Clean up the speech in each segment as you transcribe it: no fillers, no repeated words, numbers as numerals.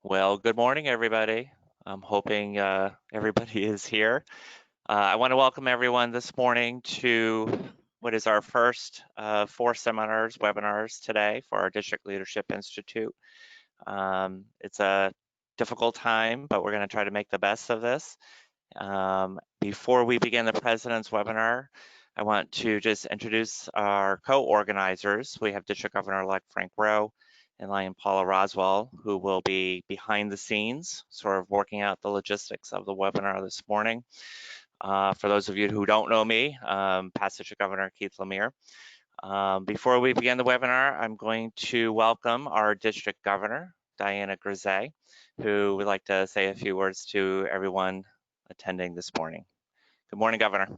Well, good morning, everybody. I'm hoping everybody is here. I want to welcome everyone this morning to what is our first 4 webinars today for our District Leadership Institute. It's a difficult time, but we're going to try to make the best of this. Before we begin the President's webinar, I want to just introduce our co-organizers. We have District Governor-elect Frank Rowe and Liane Paula Roswell, who will be behind the scenes, sort of working out the logistics of the webinar this morning. For those of you who don't know me, past District Governor Keith Lemire. Before we begin the webinar, I'm going to welcome our District Governor, Diana Grisé, who would like to say a few words to everyone attending this morning. Good morning, Governor.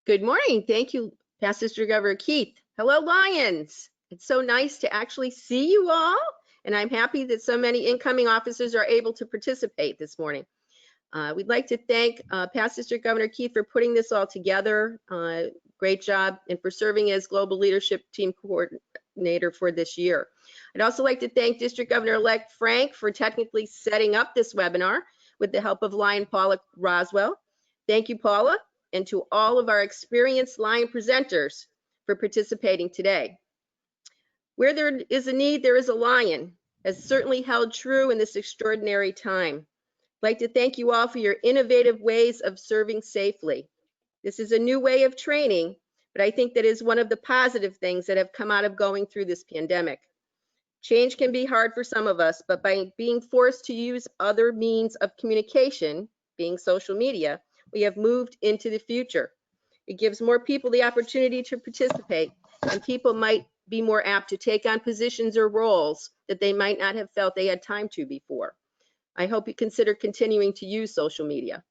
Good morning. Thank you, Past District Governor Keith. Hello, Lions. It's so nice to actually see you all, and I'm happy that so many incoming officers are able to participate this morning. We'd like to thank Past District Governor Keith for putting this all together. Great job, and for serving as Global Leadership Team Coordinator for this year. I'd also like to thank District Governor-elect Frank for technically setting up this webinar with the help of Liane Paula Roswell. Thank you, Paula, and to all of our experienced Lion presenters for participating today. Where there is a need, there is a lion, has certainly held true in this extraordinary time. I'd like to thank you all for your innovative ways of serving safely. This is a new way of training, but I think that is one of the positive things that have come out of going through this pandemic. Change can be hard for some of us, but by being forced to use other means of communication, being social media, we have moved into the future. It gives more people the opportunity to participate, and people might be more apt to take on positions or roles that they might not have felt they had time to before. I hope you consider continuing to use social media.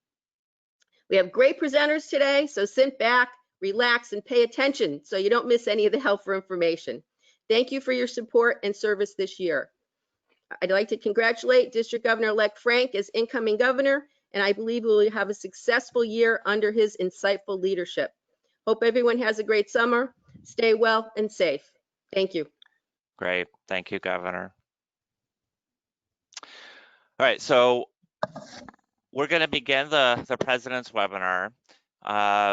We have great presenters today, so sit back, relax, and pay attention so you don't miss any of the helpful information. Thank you for your support and service this year. I'd like to congratulate District Governor-elect Frank as incoming governor, and I believe we will have a successful year under his insightful leadership. Hope everyone has a great summer. Stay well and safe. Thank you. Great. Thank you, Governor. All right, so we're going to begin the President's webinar.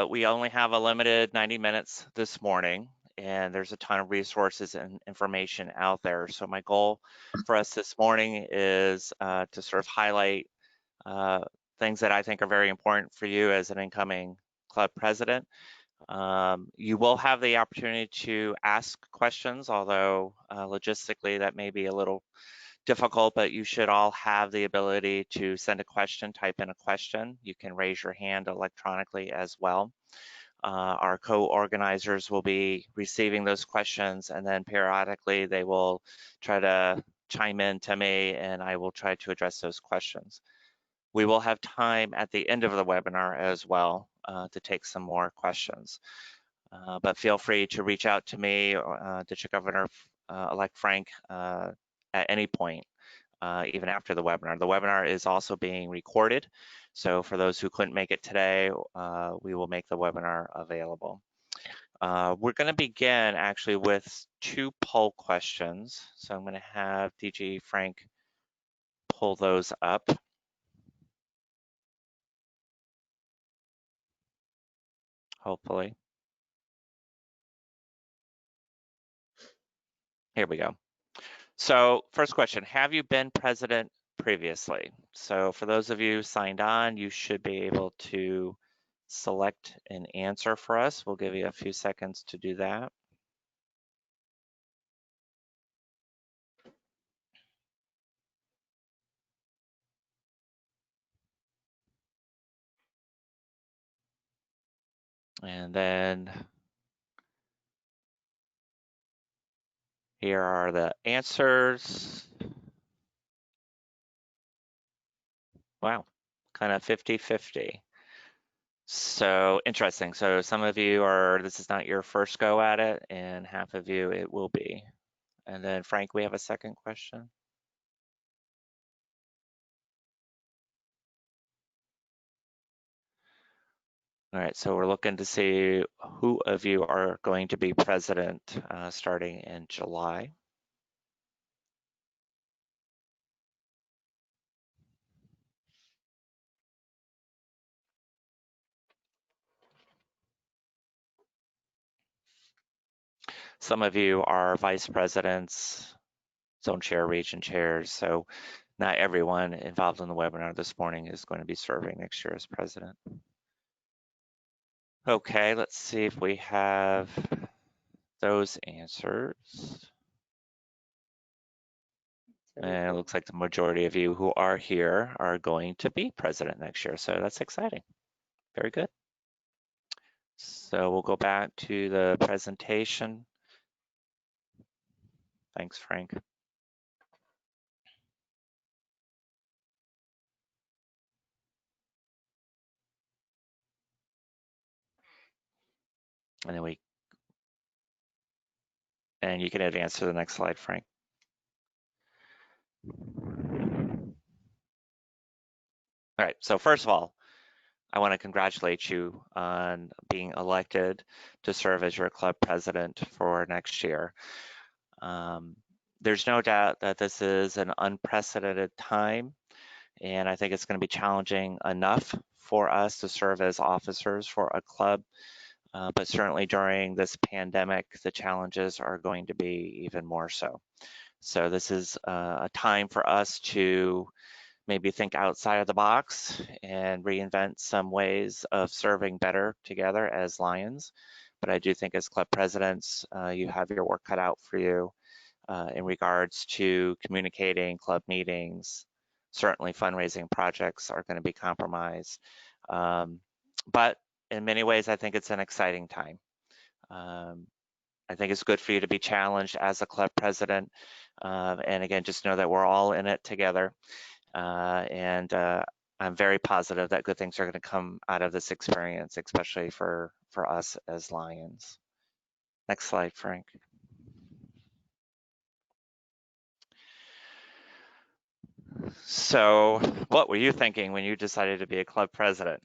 We only have a limited 90 minutes this morning, and there's a ton of resources and information out there. So my goal for us this morning is to sort of highlight things that I think are very important for you as an incoming club president. You will have the opportunity to ask questions, although logistically that may be a little difficult, but you should all have the ability to send a question, type in a question. You can raise your hand electronically as well. Our co-organizers will be receiving those questions, and then periodically they will try to chime in to me, and I will try to address those questions. We will have time at the end of the webinar as well to take some more questions. But feel free to reach out to me, District Governor-elect Frank, at any point, even after the webinar. The webinar is also being recorded, so for those who couldn't make it today, we will make the webinar available. We're going to begin actually with 2 poll questions, so I'm going to have DG Frank pull those up. Hopefully. Here we go. So first question, have you been president previously? So for those of you signed on, you should be able to select an answer for us. We'll give you a few seconds to do that. And then here are the answers. Wow, kind of 50-50. So interesting. So some of you this is not your first go at it, and half of you it will be. And then Frank, we have a second question. All right, so we're looking to see who of you are going to be president starting in July. some of you are vice presidents, zone chair, region chairs, so not everyone involved in the webinar this morning is going to be serving next year as president. Okay, let's see if we have those answers. And it looks like the majority of you who are here are going to be president next year, so that's exciting. Very good. So we'll go back to the presentation. Thanks, Frank. And you can advance to the next slide, Frank. All right, so first of all, I want to congratulate you on being elected to serve as your club president for next year. There's no doubt that this is an unprecedented time, and I think it's going to be challenging enough for us to serve as officers for a club, but certainly during this pandemic, the challenges are going to be even more so. So this is a time for us to maybe think outside of the box and reinvent some ways of serving better together as Lions. But I do think as club presidents, you have your work cut out for you in regards to communicating club meetings. Certainly fundraising projects are going to be compromised. But in many ways, I think it's an exciting time. I think it's good for you to be challenged as a club president. And again, just know that we're all in it together. And I'm very positive that good things are going to come out of this experience, especially for us as Lions. Next slide, Frank. So what were you thinking when you decided to be a club president?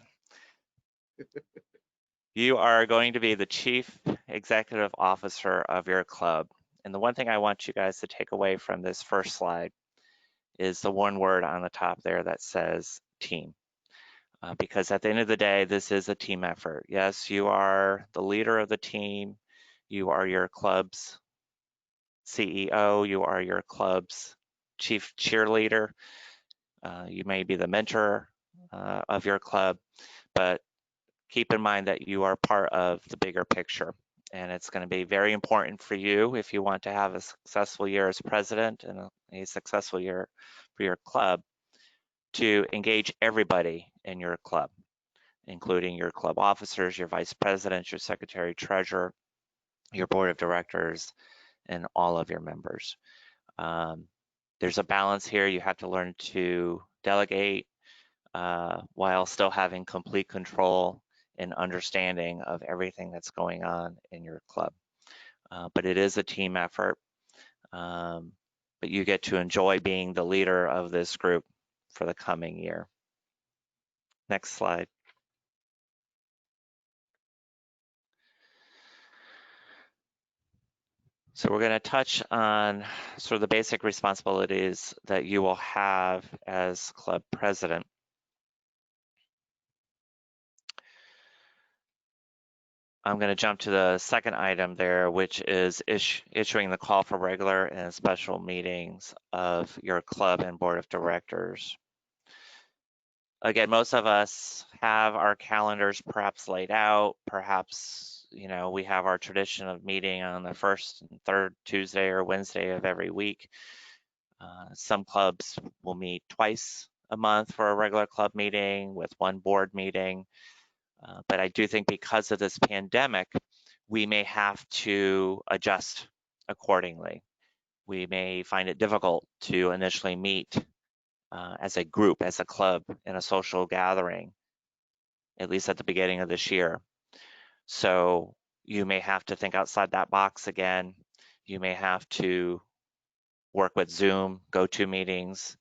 You are going to be the chief executive officer of your club. And the one thing I want you guys to take away from this first slide is the one word on the top there that says team. Because at the end of the day, this is a team effort. Yes, you are the leader of the team. You are your club's CEO. You are your club's chief cheerleader. You may be the mentor of your club, but keep in mind that you are part of the bigger picture. And it's going to be very important for you if you want to have a successful year as president and a successful year for your club to engage everybody in your club, including your club officers, your vice presidents, your secretary treasurer, your board of directors, and all of your members. There's a balance here. You have to learn to delegate while still having complete control and understanding of everything that's going on in your club. But it is a team effort, but you get to enjoy being the leader of this group for the coming year. Next slide. So we're going to touch on sort of the basic responsibilities that you will have as club president. I'm going to jump to the second item there, which is issuing the call for regular and special meetings of your club and board of directors. Again, most of us have our calendars perhaps laid out, perhaps, you know, we have our tradition of meeting on the first and third Tuesday or Wednesday of every week. Some clubs will meet twice a month for a regular club meeting with one board meeting. But I do think because of this pandemic, we may have to adjust accordingly. We may find it difficult to initially meet as a group, as a club, in a social gathering, at least at the beginning of this year. So you may have to think outside that box again. You may have to work with Zoom, GoToMeetings,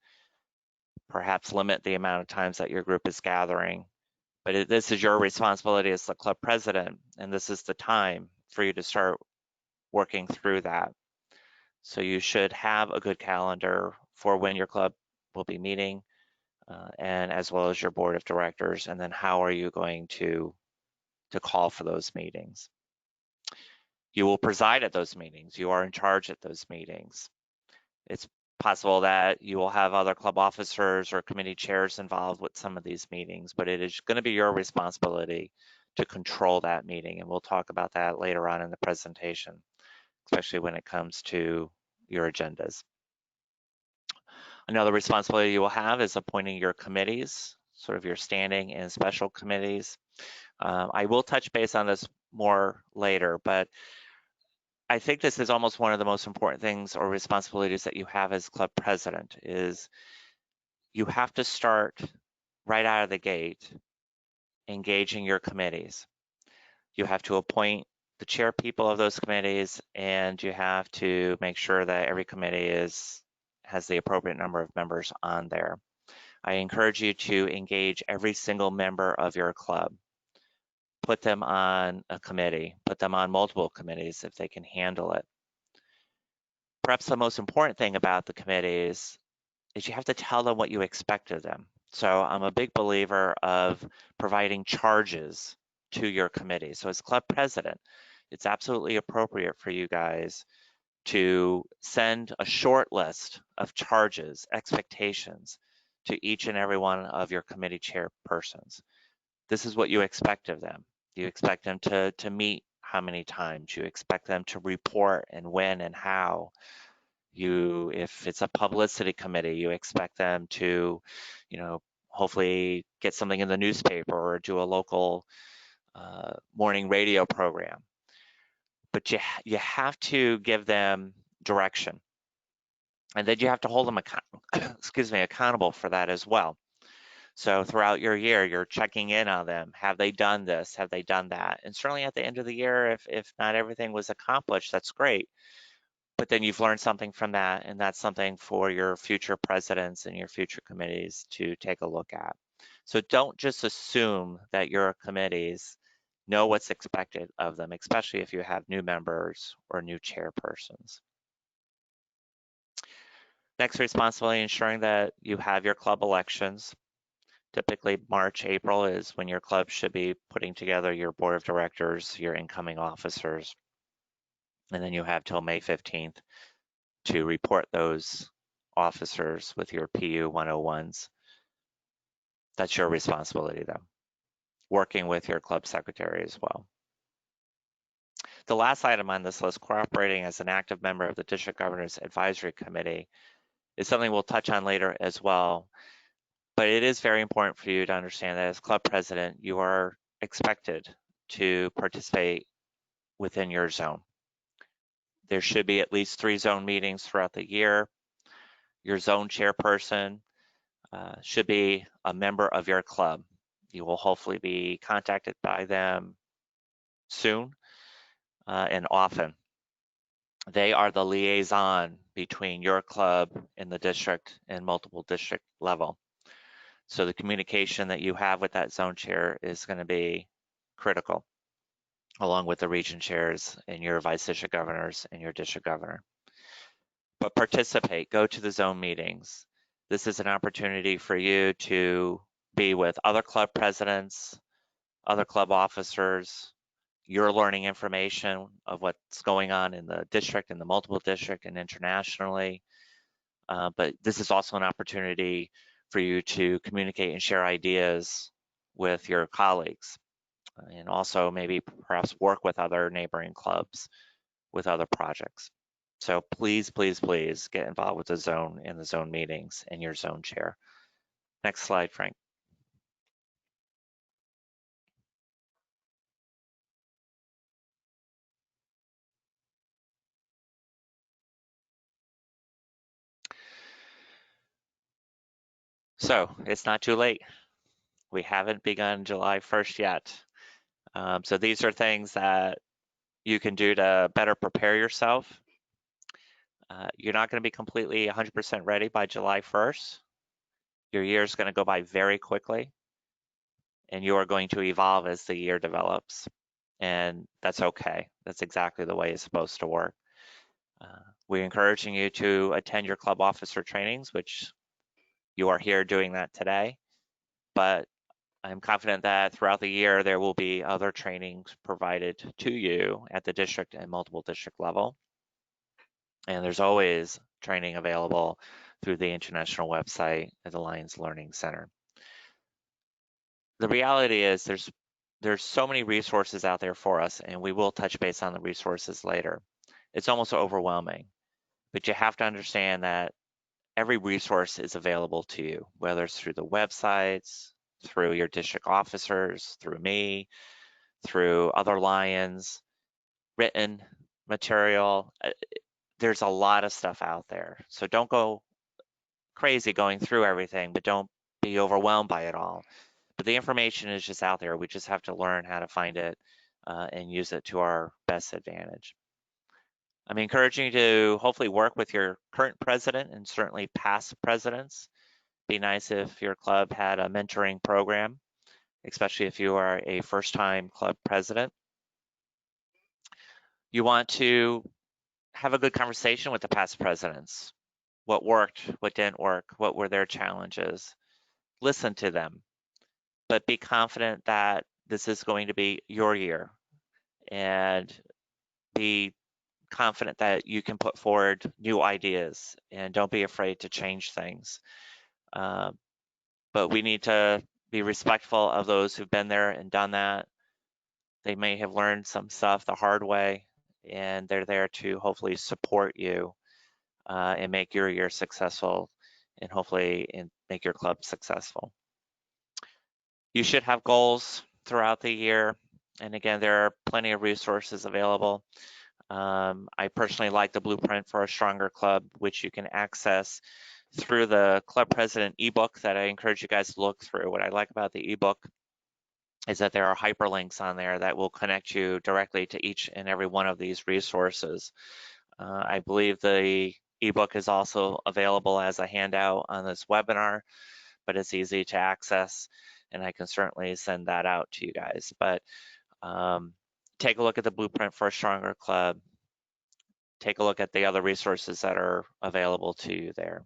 perhaps limit the amount of times that your group is gathering. But this is your responsibility as the club president, and this is the time for you to start working through that. So you should have a good calendar for when your club will be meeting, and as well as your board of directors, and then how are you going to call for those meetings. You will preside at those meetings. You are in charge at those meetings. It's possible that you will have other club officers or committee chairs involved with some of these meetings, but it is going to be your responsibility to control that meeting. And we'll talk about that later on in the presentation, especially when it comes to your agendas. Another responsibility you will have is appointing your committees, sort of your standing and special committees. I will touch base on this more later, but I think this is almost one of the most important things or responsibilities that you have as club president is you have to start right out of the gate engaging your committees. You have to appoint the chair people of those committees, and you have to make sure that every committee has the appropriate number of members on there. I encourage you to engage every single member of your club. Put them on a committee, put them on multiple committees if they can handle it. Perhaps the most important thing about the committees is you have to tell them what you expect of them. So I'm a big believer of providing charges to your committee. So as club president, it's absolutely appropriate for you guys to send a short list of charges, expectations to each and every one of your committee chairpersons. This is what you expect of them. You expect them to meet how many times. You expect them to report and when and how. If it's a publicity committee, you expect them to, hopefully get something in the newspaper or do a local morning radio program. But you have to give them direction, and then you have to hold them accountable for that as well. So throughout your year, you're checking in on them. Have they done this? Have they done that? And certainly at the end of the year, if not everything was accomplished, that's great. But then you've learned something from that, and that's something for your future presidents and your future committees to take a look at. So don't just assume that your committees know what's expected of them, especially if you have new members or new chairpersons. Next responsibility, ensuring that you have your club elections. Typically March, April is when your club should be putting together your board of directors, your incoming officers. And then you have till May 15th to report those officers with your PU 101s. That's your responsibility though, working with your club secretary as well. The last item on this list, cooperating as an active member of the District Governor's Advisory Committee, is something we'll touch on later as well. But it is very important for you to understand that as club president, you are expected to participate within your zone. There should be at least 3 zone meetings throughout the year. Your zone chairperson should be a member of your club. You will hopefully be contacted by them soon and often. They are the liaison between your club and the district and multiple district level. So the communication that you have with that zone chair is going to be critical, along with the region chairs and your vice district governors and your district governor. But participate, go to the zone meetings. This is an opportunity for you to be with other club presidents, other club officers. You're learning information of what's going on in the district and the multiple district and internationally. But this is also an opportunity for you to communicate and share ideas with your colleagues, and also maybe perhaps work with other neighboring clubs with other projects. So please, please, please get involved with the zone and the zone meetings and your zone chair. Next slide, Frank. So it's not too late. We haven't begun July 1st yet. So these are things that you can do to better prepare yourself. You're not going to be completely 100% ready by July 1st. Your year is going to go by very quickly, and you are going to evolve as the year develops. And that's okay. That's exactly the way it's supposed to work. We're encouraging you to attend your club officer trainings, which you are here doing that today. But I'm confident that throughout the year there will be other trainings provided to you at the district and multiple district level. And there's always training available through the international website at the Lions Learning Center. The reality is there's so many resources out there for us, and we will touch base on the resources later. It's almost overwhelming, but you have to understand that every resource is available to you, whether it's through the websites, through your district officers, through me, through other Lions, written material. There's a lot of stuff out there. So don't go crazy going through everything, but don't be overwhelmed by it all. But the information is just out there. We just have to learn how to find it and use it to our best advantage. I'm encouraging you to hopefully work with your current president and certainly past presidents. Be nice if your club had a mentoring program, especially if you are a first-time club president. You want to have a good conversation with the past presidents. What worked, what didn't work, what were their challenges. Listen to them, but be confident that this is going to be your year, and be confident that you can put forward new ideas, and don't be afraid to change things. But we need to be respectful of those who've been there and done that. They may have learned some stuff the hard way, and they're there to hopefully support you and make your year successful, and hopefully make your club successful. You should have goals throughout the year. And again, there are plenty of resources available. I personally like the Blueprint for a Stronger Club, which you can access through the Club President ebook that I encourage you guys to look through. What I like about the ebook is that there are hyperlinks on there that will connect you directly to each and every one of these resources. I believe the ebook is also available as a handout on this webinar, but it's easy to access, and I can certainly send that out to you guys. But take a look at the Blueprint for a Stronger Club. Take a look at the other resources that are available to you there.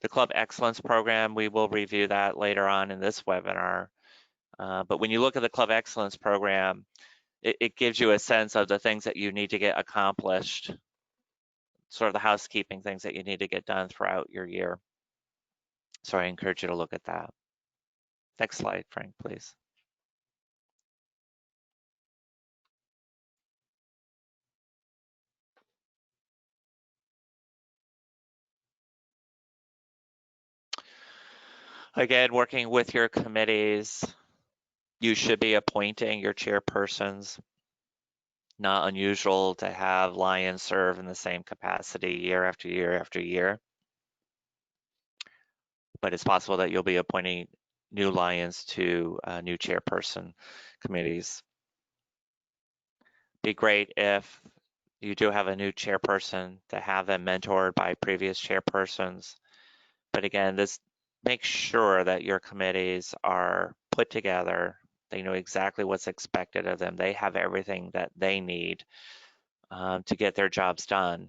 The Club Excellence Program, we will review that later on in this webinar. But when you look at the Club Excellence Program, it gives you a sense of the things that you need to get accomplished, sort of the housekeeping things that you need to get done throughout your year. So I encourage you to look at that. Next slide, Frank, please. Again, working with your committees, you should be appointing your chairpersons. Not unusual to have Lions serve in the same capacity year after year after year. But it's possible that you'll be appointing new Lions to new chairperson committees. Be great if you do have a new chairperson to have them mentored by previous chairpersons. But again, this makes sure that your committees are put together. They know exactly what's expected of them. They have everything that they need to get their jobs done.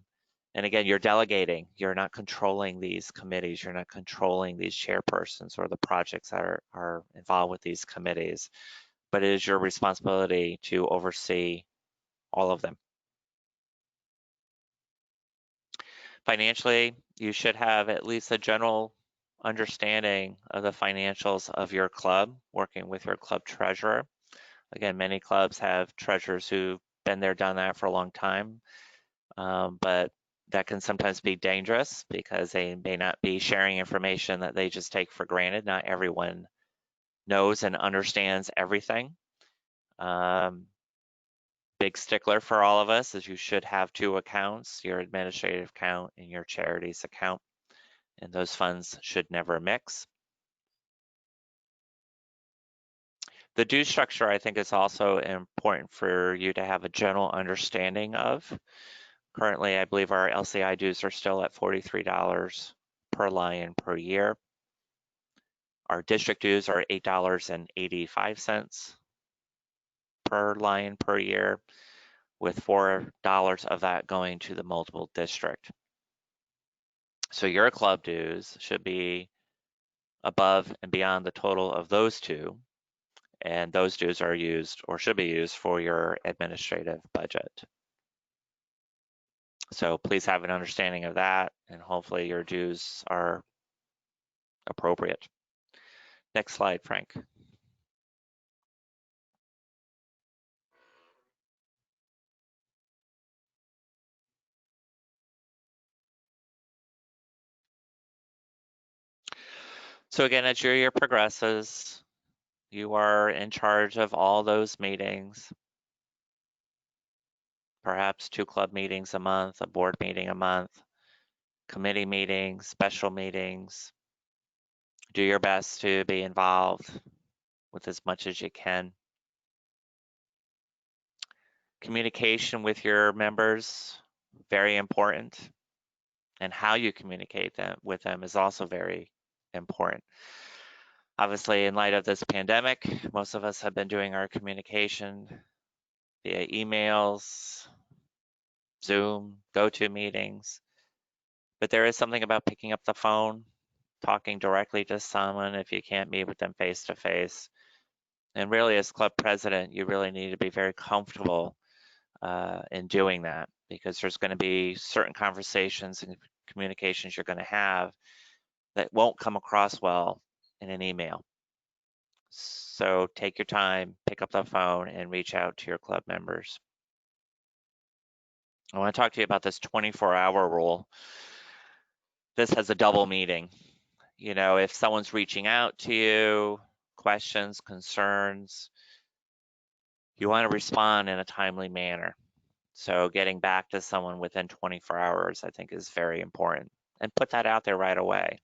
And again, you're delegating. You're not controlling these committees. You're not controlling these chairpersons or the projects that are involved with these committees. But it is your responsibility to oversee all of them. Financially, you should have at least a general understanding of the financials of your club, working with your club treasurer. Again, many clubs have treasurers who've been there, done that for a long time, but that can sometimes be dangerous because they may not be sharing information that they just take for granted. Not everyone knows and understands everything. Big stickler for all of us is you should have two accounts, your administrative account and your charities account, and those funds should never mix. The due structure, I think, is also important for you to have a general understanding of. Currently, I believe our LCI dues are still at $43 per Lion per year. Our district dues are $8.85 per Lion per year, with $4 of that going to the multiple district. So your club dues should be above and beyond the total of those two, and those dues are used or should be used for your administrative budget. So please have an understanding of that, and hopefully your dues are appropriate. Next slide, Frank. So again, as your year progresses, you are in charge of all those meetings, perhaps 2 club meetings a month, a board meeting a month, committee meetings, special meetings. Do your best to be involved with as much as you can. Communication with your members, very important. And how you communicate with them is also very important. Obviously, in light of this pandemic, most of us have been doing our communication via emails, Zoom, GoToMeetings. But there is something about picking up the phone, talking directly to someone if you can't meet with them face to face. And really, as club president, you really need to be very comfortable in doing that, because there's going to be certain conversations and communications you're going to have that won't come across well in an email. So take your time, pick up the phone, and reach out to your club members. I want to talk to you about this 24-hour rule. This has a double meaning. You know, if someone's reaching out to you, questions, concerns, you want to respond in a timely manner. So getting back to someone within 24 hours, I think, is very important. And put that out there right away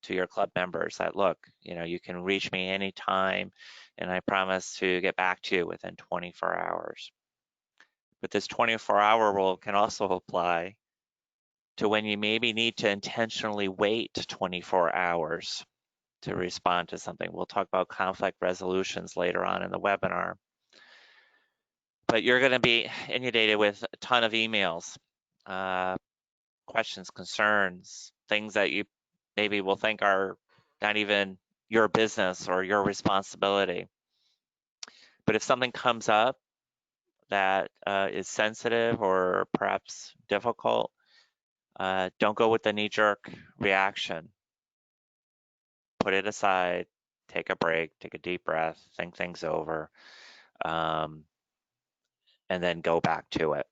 to your club members that, look, you know, you can reach me anytime, and I promise to get back to you within 24 hours. But this 24-hour rule can also apply to when you maybe need to intentionally wait 24 hours to respond to something. We'll talk about conflict resolutions later on in the webinar. But you're going to be inundated with a ton of emails, questions, concerns, things that you maybe will think are not even your business or your responsibility. But if something comes up that is sensitive or perhaps difficult, don't go with the knee-jerk reaction. Put it aside, take a break, take a deep breath, think things over, and then go back to it.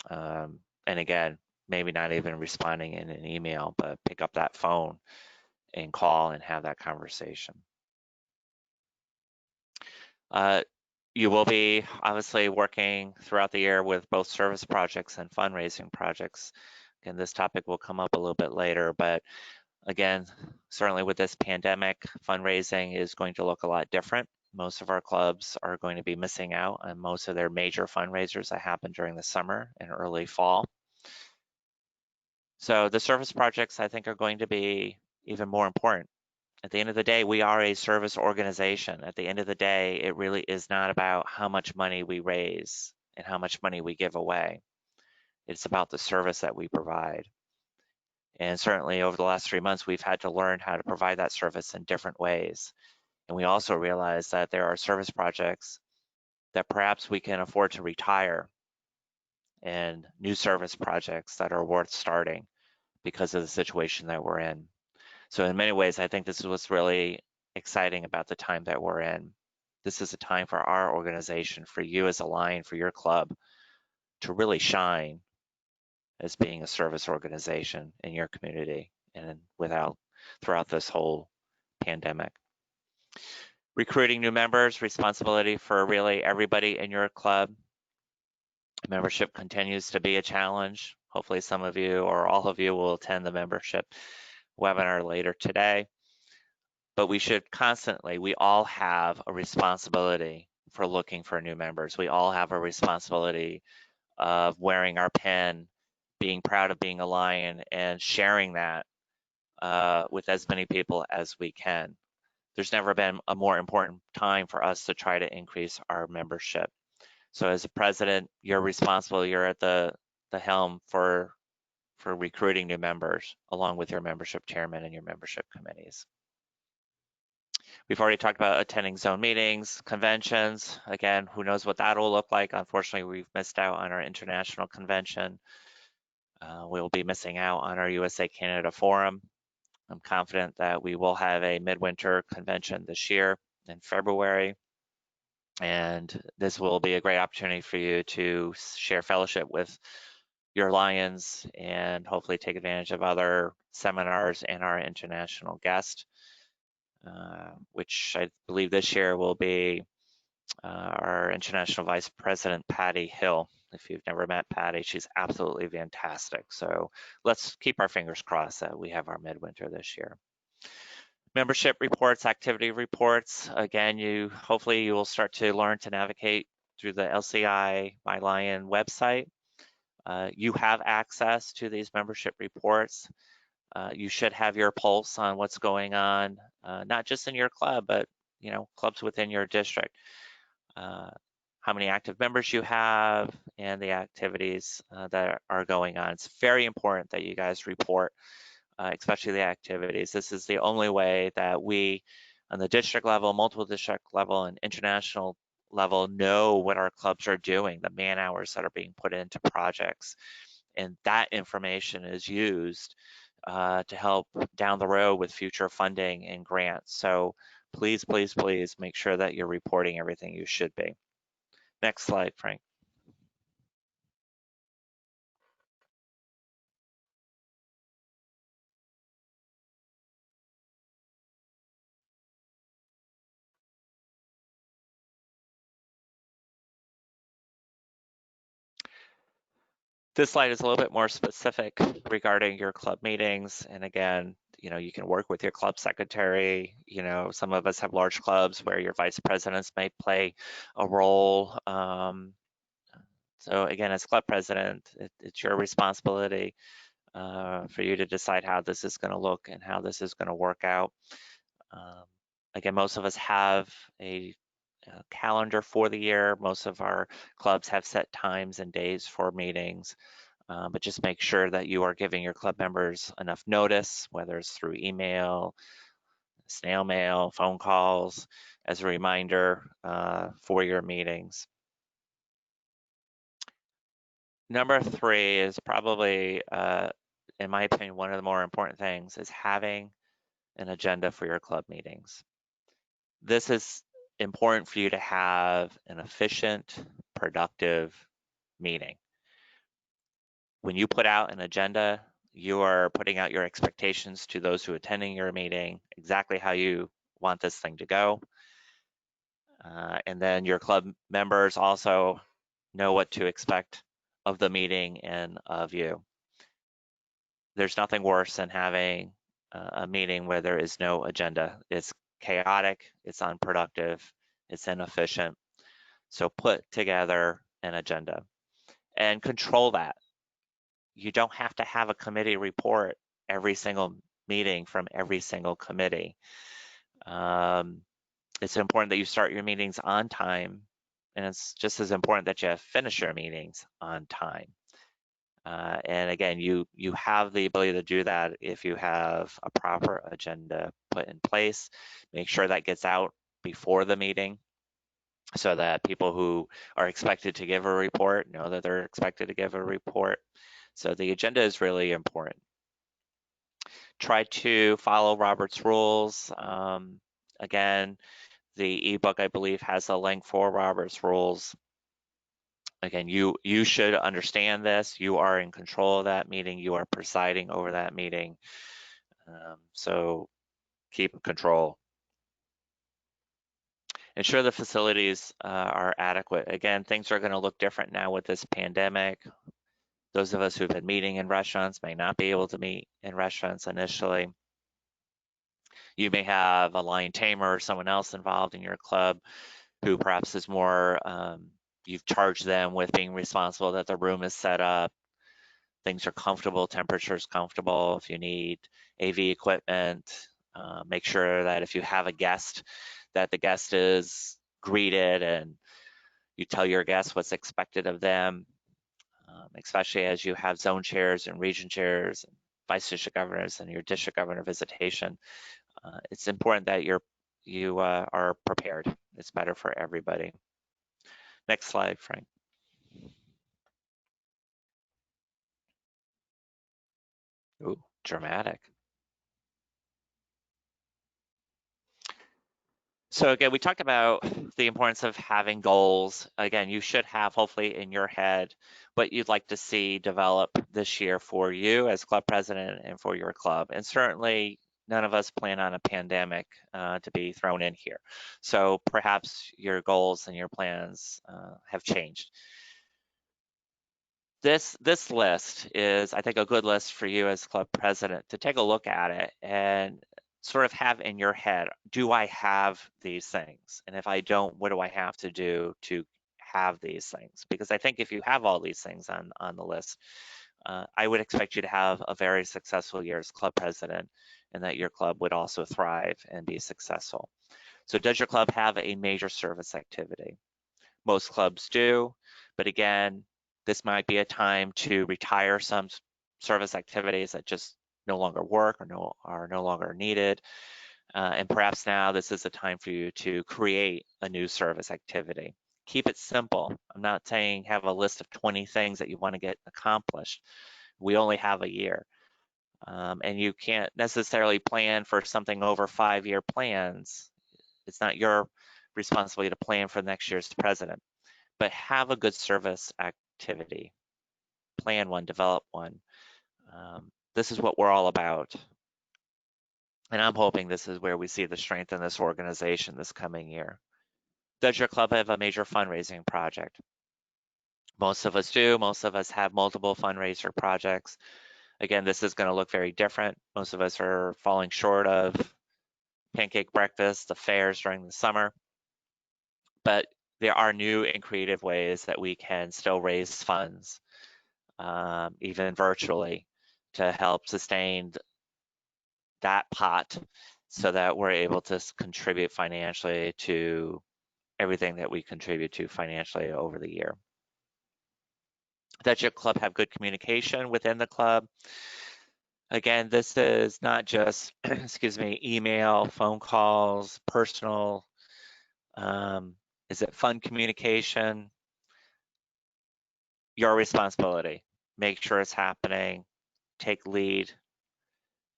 And again, maybe not even responding in an email, but pick up that phone and call and have that conversation. You will be obviously working throughout the year with both service projects and fundraising projects. Again, this topic will come up a little bit later, but again, certainly with this pandemic, fundraising is going to look a lot different. Most of our clubs are going to be missing out on most of their major fundraisers that happen during the summer and early fall. So the service projects, I think, are going to be even more important. At the end of the day, we are a service organization. At the end of the day, it really is not about how much money we raise and how much money we give away. It's about the service that we provide. And certainly over the last 3 months, we've had to learn how to provide that service in different ways. And we also realize that there are service projects that perhaps we can afford to retire, and new service projects that are worth starting because of the situation that we're in. So in many ways, I think this is what's really exciting about the time that we're in. This is a time for our organization, for you as a Lion, for your club, to really shine as being a service organization in your community and throughout this whole pandemic. Recruiting new members, responsibility for really everybody in your club. Membership continues to be a challenge. Hopefully some of you or all of you will attend the membership webinar later today. But we all have a responsibility for looking for new members. We all have a responsibility of wearing our pin, being proud of being a Lion, and sharing that with as many people as we can. There's never been a more important time for us to try to increase our membership. So as a president, you're responsible. You're at the helm for recruiting new members, along with your membership chairman and your membership committees. We've already talked about attending zone meetings, conventions. Again, who knows what that'll look like. Unfortunately, we've missed out on our international convention. We'll be missing out on our USA Canada Forum. I'm confident that we will have a midwinter convention this year in February. And this will be a great opportunity for you to share fellowship with your Lions and hopefully take advantage of other seminars and our international guest, which I believe this year will be our International Vice President, Patty Hill. If you've never met Patty, she's absolutely fantastic. So let's keep our fingers crossed that we have our midwinter this year. Membership reports, activity reports. Again, hopefully you will start to learn to navigate through the LCI My Lion website. You have access to these membership reports. You should have your pulse on what's going on, not just in your club, but clubs within your district. How many active members you have and the activities that are going on. It's very important that you guys report, especially the activities. This is the only way that we, on the district level, multiple district level, and international level, know what our clubs are doing, the man hours that are being put into projects. And that information is used to help down the road with future funding and grants. So please, please, please make sure that you're reporting everything you should be. Next slide, Frank. This slide is a little bit more specific regarding your club meetings. And again, you can work with your club secretary. Some of us have large clubs where your vice presidents may play a role. So again, as club president, it's your responsibility for you to decide how this is going to look and how this is going to work out. Again, most of us have a calendar for the year. Most of our clubs have set times and days for meetings, but just make sure that you are giving your club members enough notice, whether it's through email, snail mail, phone calls, as a reminder for your meetings. Number 3 is probably, in my opinion, one of the more important things is having an agenda for your club meetings. This is important for you to have an efficient, productive meeting. When you put out an agenda, you are putting out your expectations to those who are attending your meeting, exactly how you want this thing to go. And then your club members also know what to expect of the meeting and of you. There's nothing worse than having a meeting where there is no agenda. It's chaotic, it's unproductive, it's inefficient. So put together an agenda and control that. You don't have to have a committee report every single meeting from every single committee. It's important that you start your meetings on time, and it's just as important that you finish your meetings on time. And again, you have the ability to do that if you have a proper agenda put in place. Make sure that gets out before the meeting so that people who are expected to give a report know that they're expected to give a report. So the agenda is really important. Try to follow Robert's rules. Again, the ebook, I believe, has a link for Robert's rules. Again, you should understand this. You are in control of that meeting. You are presiding over that meeting. So keep control. Ensure the facilities are adequate. Again, things are going to look different now with this pandemic. Those of us who've been meeting in restaurants may not be able to meet in restaurants initially. You may have a lion tamer or someone else involved in your club who perhaps is more, you've charged them with being responsible that the room is set up, things are comfortable, temperature's comfortable. If you need AV equipment, make sure that if you have a guest, that the guest is greeted and you tell your guests what's expected of them, especially as you have zone chairs and region chairs, and vice district governors and your district governor visitation. It's important that you are prepared. It's better for everybody. Next slide, Frank. Ooh, dramatic. So again, we talked about the importance of having goals. Again, you should have hopefully in your head what you'd like to see develop this year for you as club president and for your club. And certainly none of us plan on a pandemic to be thrown in here. So perhaps your goals and your plans have changed. This list is, I think, a good list for you as club president to take a look at it and sort of have in your head, do I have these things? And if I don't, what do I have to do to have these things? Because I think if you have all these things on the list, I would expect you to have a very successful year as club president, and that your club would also thrive and be successful. So does your club have a major service activity? Most clubs do, but again, this might be a time to retire some service activities that just no longer work or are no longer needed. And perhaps now this is a time for you to create a new service activity. Keep it simple. I'm not saying have a list of 20 things that you want to get accomplished. We only have a year. And you can't necessarily plan for something over 5-year plans. It's not your responsibility to plan for next year's president, but have a good service activity. Plan one, develop one. This is what we're all about. And I'm hoping this is where we see the strength in this organization this coming year. Does your club have a major fundraising project? Most of us do. Most of us have multiple fundraiser projects. Again, this is going to look very different. Most of us are falling short of pancake breakfast, the fairs during the summer. But there are new and creative ways that we can still raise funds, even virtually, to help sustain that pot so that we're able to contribute financially to everything that we contribute to financially over the year. Does your club have good communication within the club? Again, this is not just, excuse me, email, phone calls, personal. Is it fun communication? Your responsibility. Make sure it's happening. Take lead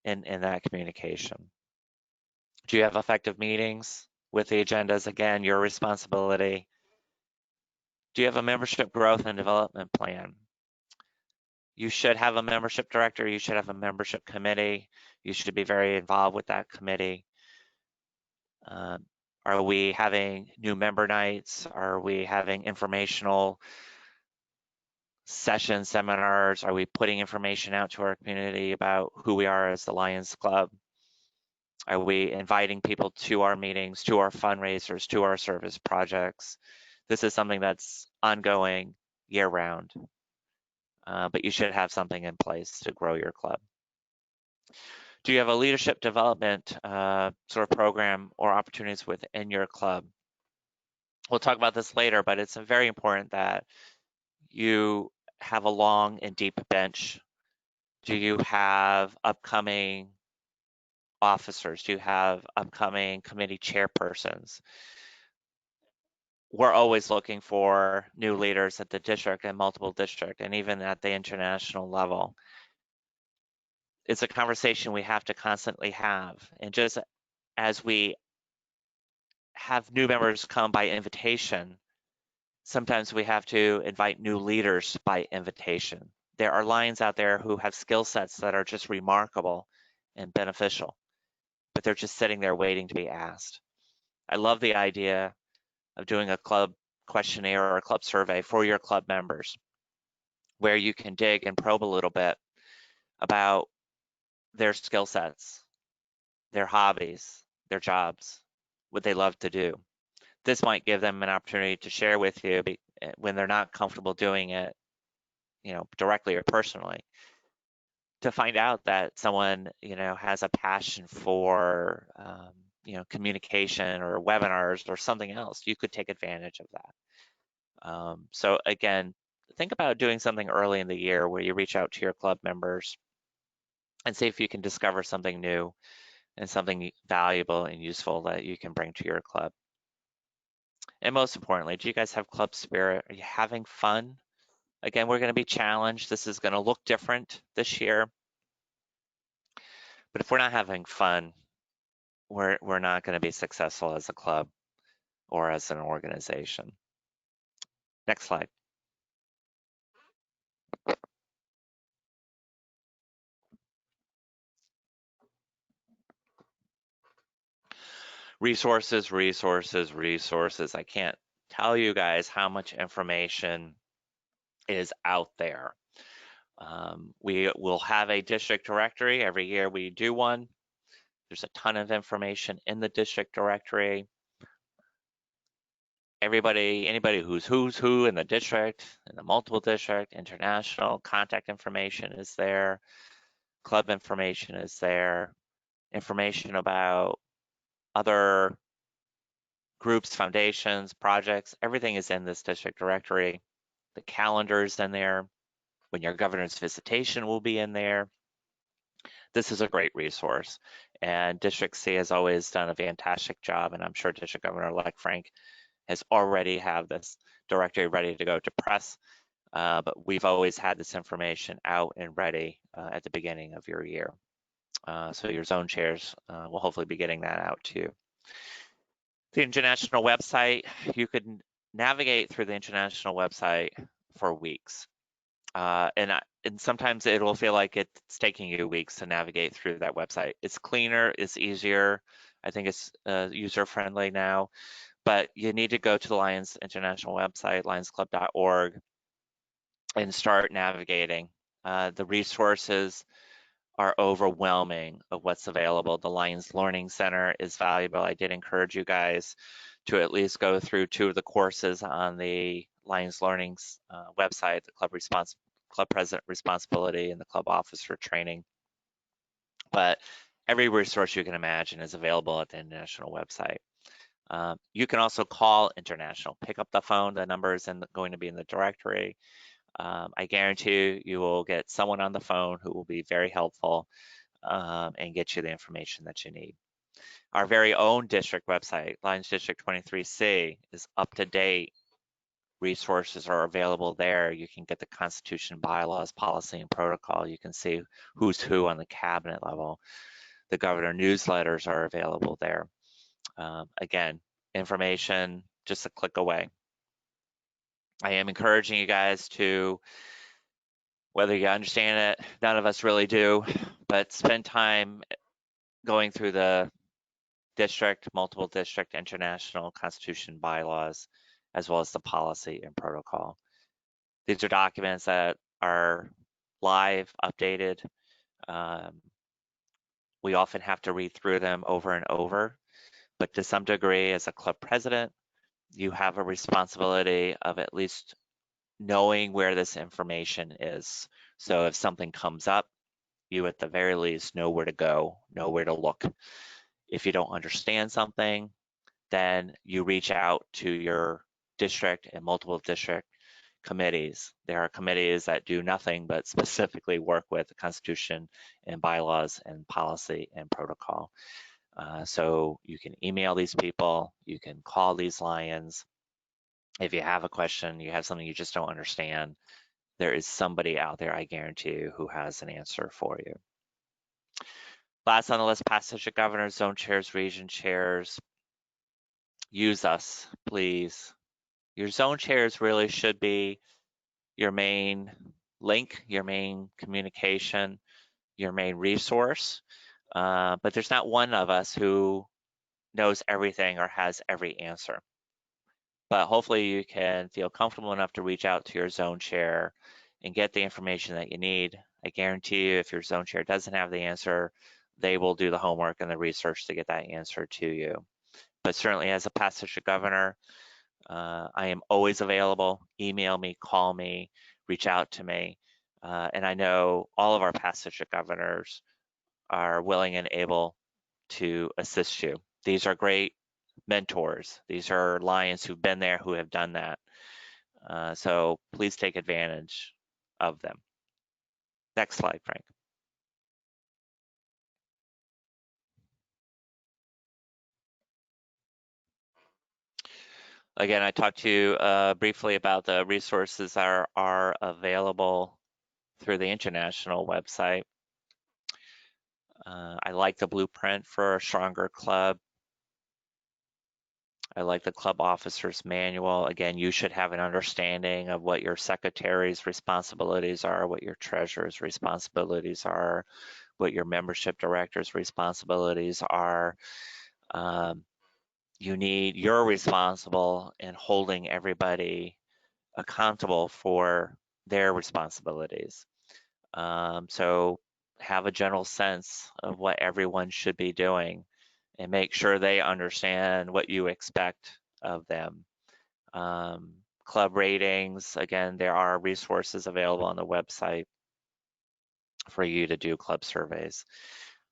in that communication. Do you have effective meetings with the agendas? Again, your responsibility. Do you have a membership growth and development plan? You should have a membership director. You should have a membership committee. You should be very involved with that committee. Are we having new member nights? Are we having informational sessions, seminars? Are we putting information out to our community about who we are as the Lions Club? Are we inviting people to our meetings, to our fundraisers, to our service projects? This is something that's ongoing year-round, but you should have something in place to grow your club. Do you have a leadership development sort of program or opportunities within your club? We'll talk about this later, but it's very important that you have a long and deep bench. Do you have upcoming officers? Do you have upcoming committee chairpersons? We're always looking for new leaders at the district and multiple district and even at the international level. It's a conversation we have to constantly have. And just as we have new members come by invitation, sometimes we have to invite new leaders by invitation. There are Lions out there who have skill sets that are just remarkable and beneficial, but they're just sitting there waiting to be asked. I love the idea of doing a club questionnaire or a club survey for your club members, where you can dig and probe a little bit about their skill sets, their hobbies, their jobs, what they love to do. This might give them an opportunity to share with you when they're not comfortable doing it, directly or personally, to find out that someone, has a passion for, communication or webinars or something else. You could take advantage of that. So again, think about doing something early in the year where you reach out to your club members and see if you can discover something new and something valuable and useful that you can bring to your club. And most importantly, do you guys have club spirit? Are you having fun? Again, we're going to be challenged. This is going to look different this year. But if we're not having fun, we're not going to be successful as a club or as an organization. Next slide. Resources, resources, resources. I can't tell you guys how much information is out there. We will have a district directory. Every year we do one. There's a ton of information in the district directory. Anybody who's who in the district, in the multiple district, international, contact information is there. Club information is there. Information about other groups, foundations, projects, everything is in this district directory. The calendar is in there. When your governor's visitation will be in there. This is a great resource. And District C has always done a fantastic job, and I'm sure District Governor-elect Frank has already have this directory ready to go to press, but we've always had this information out and ready at the beginning of your year. So your zone chairs will hopefully be getting that out too. The international website, you could navigate through the international website for weeks. And sometimes it'll feel like it's taking you weeks to navigate through that website. It's cleaner, it's easier. I think it's user-friendly now, but you need to go to the Lions International website, lionsclub.org, and start navigating. The resources are overwhelming of what's available. The Lions Learning Center is valuable. I did encourage you guys to at least go through 2 of the courses on the Lions Learning's website, the Club President Responsibility and the Club Officer Training. But every resource you can imagine is available at the International website. You can also call International. Pick up the phone. The number is going to be in the directory. I guarantee you will get someone on the phone who will be very helpful and get you the information that you need. Our very own district website, Lions District 23C, is up to date. Resources are available there. You can get the Constitution, bylaws, policy, and protocol. You can see who's who on the cabinet level. The governor newsletters are available there. Again, information just a click away. I am encouraging you guys to, whether you understand it, none of us really do, but spend time going through the district, multiple district, international, Constitution, bylaws, as well as the policy and protocol. These are documents that are live, updated. We often have to read through them over and over, but to some degree, as a club president, you have a responsibility of at least knowing where this information is. So if something comes up, you at the very least know where to go, know where to look. If you don't understand something, then you reach out to your district and multiple district committees. There are committees that do nothing but specifically work with the Constitution and bylaws and policy and protocol. So you can email these people, you can call these Lions. If you have a question, you have something you just don't understand, there is somebody out there, I guarantee you, who has an answer for you. Last on the list, past district governors, zone chairs, region chairs. Use us, please. Your zone chairs really should be your main link, your main communication, your main resource. But there's not one of us who knows everything or has every answer. But hopefully you can feel comfortable enough to reach out to your zone chair and get the information that you need. I guarantee you, if your zone chair doesn't have the answer, they will do the homework and the research to get that answer to you. But certainly as a past district governor, I am always available. Email me, call me, reach out to me. And I know all of our past district governors are willing and able to assist you. These are great mentors. These are Lions who've been there, who have done that. So please take advantage of them. Next slide, Frank. Again, I talked to you briefly about the resources that are available through the international website. I like the blueprint for a stronger club. I like the club officer's manual. Again, you should have an understanding of what your secretary's responsibilities are, what your treasurer's responsibilities are, what your membership director's responsibilities are. You're responsible in holding everybody accountable for their responsibilities. So have a general sense of what everyone should be doing and make sure they understand what you expect of them. Club ratings, again, there are resources available on the website for you to do club surveys.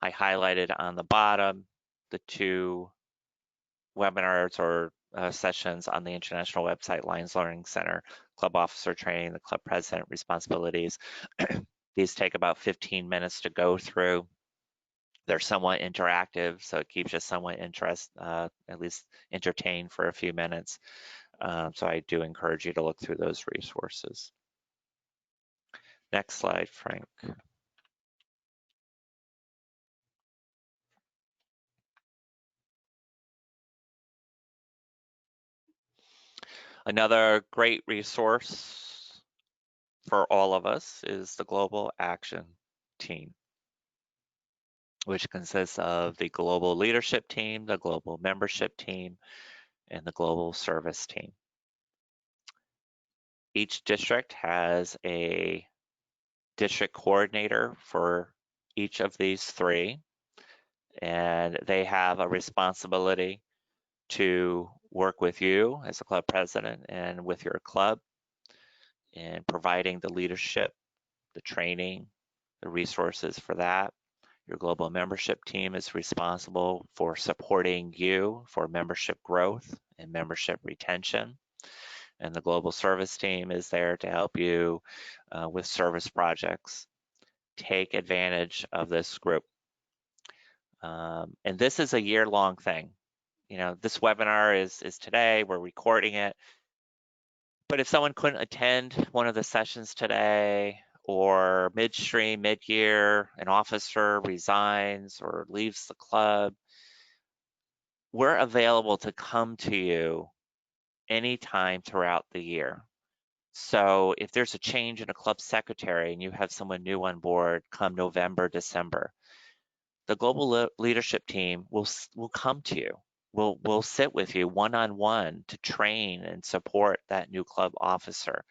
I highlighted on the bottom the 2 webinars or sessions on the international website, Lions Learning Center, Club Officer Training, the Club President Responsibilities. These take about 15 minutes to go through. They're somewhat interactive, so it keeps you somewhat at least entertained for a few minutes. So I do encourage you to look through those resources. Next slide, Frank. Another great resource for all of us is the Global Action Team, which consists of the Global Leadership Team, the Global Membership Team, and the Global Service Team. Each district has a district coordinator for each of these 3, and they have a responsibility to work with you as a club president and with your club in providing the leadership, the training, the resources for that. Your global membership team is responsible for supporting you for membership growth and membership retention. And the global service team is there to help you with service projects. Take advantage of this group. And this is a year-long thing. You know, this webinar is today, we're recording it. But if someone couldn't attend one of the sessions today, or midstream, mid-year, an officer resigns or leaves the club, we're available to come to you anytime throughout the year. So if there's a change in a club secretary and you have someone new on board come November, December, the global leadership team will come to you. We'll sit with you one-on-one to train and support that new club officer.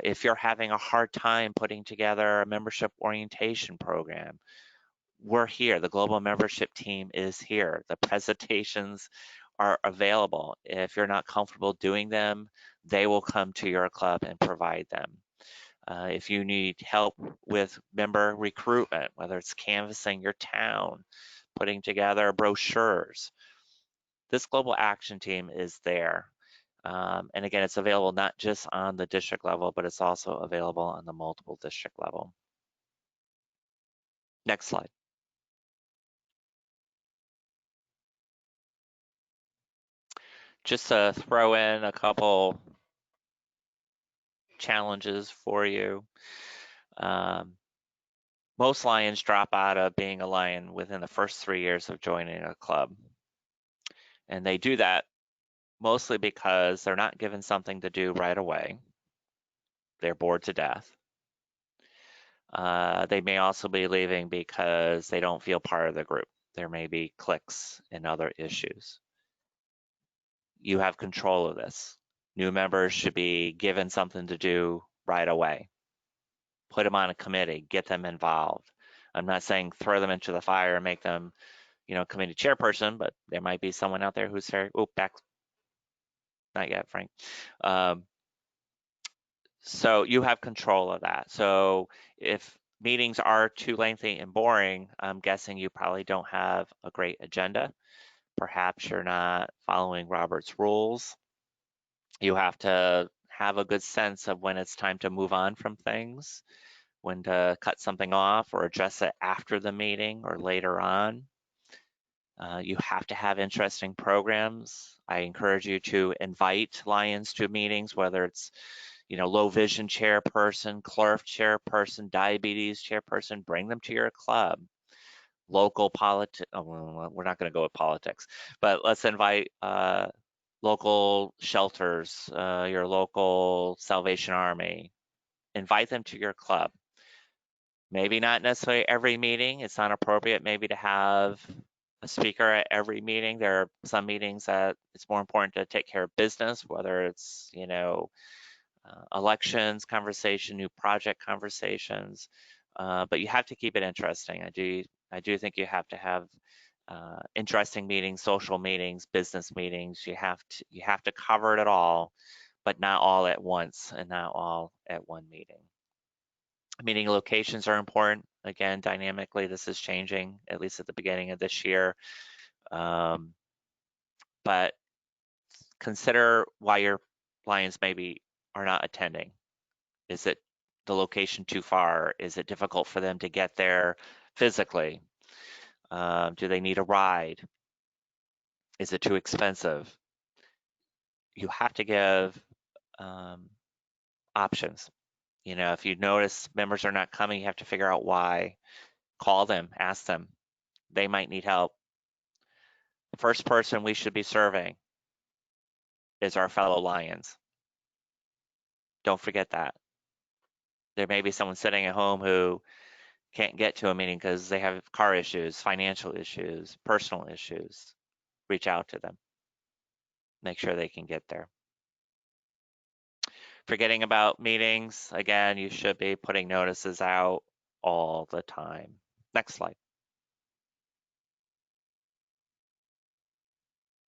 If you're having a hard time putting together a membership orientation program, we're here. The global membership team is here. The presentations are available. If you're not comfortable doing them, they will come to your club and provide them. If you need help with member recruitment, whether it's canvassing your town, putting together brochures, this global action team is there. And again, it's available not just on the district level, but it's also available on the multiple district level. Next slide. Just to throw in a couple challenges for you. Most Lions drop out of being a Lion within the first 3 years of joining a club. And they do that mostly because they're not given something to do right away. They're bored to death. They may also be leaving because they don't feel part of the group. There may be cliques and other issues. You have control of this. New members should be given something to do right away. Put them on a committee, get them involved. I'm not saying throw them into the fire and make them, committee chairperson, but there might be someone out there who's very, back, not yet, Frank. So you have control of that. So if meetings are too lengthy and boring, I'm guessing you probably don't have a great agenda. Perhaps you're not following Robert's rules. You have to have a good sense of when it's time to move on from things, when to cut something off or address it after the meeting or later on. You have to have interesting programs. I encourage you to invite Lions to meetings, whether it's, low vision chairperson, CLRF chairperson, diabetes chairperson, bring them to your club. Local politics, well, we're not going to go with politics, but let's invite local shelters, your local Salvation Army. Invite them to your club. Maybe not necessarily every meeting. It's not appropriate maybe to have a speaker at every meeting. There are some meetings that it's more important to take care of business, whether it's, elections conversation, new project conversations, but you have to keep it interesting. I do think you have to have interesting meetings, social meetings, business meetings. You have to cover it all, but not all at once and not all at one meeting. Meeting locations are important. Again, dynamically, this is changing, at least at the beginning of this year. But consider why your Lions maybe are not attending. Is it the location too far? Is it difficult for them to get there physically? Do they need a ride? Is it too expensive? You have to give options. If you notice members are not coming, you have to figure out why. Call them, ask them. They might need help. The first person we should be serving is our fellow Lions. Don't forget that. There may be someone sitting at home who can't get to a meeting because they have car issues, financial issues, personal issues. Reach out to them. Make sure they can get there. Forgetting about meetings, again, you should be putting notices out all the time. Next slide.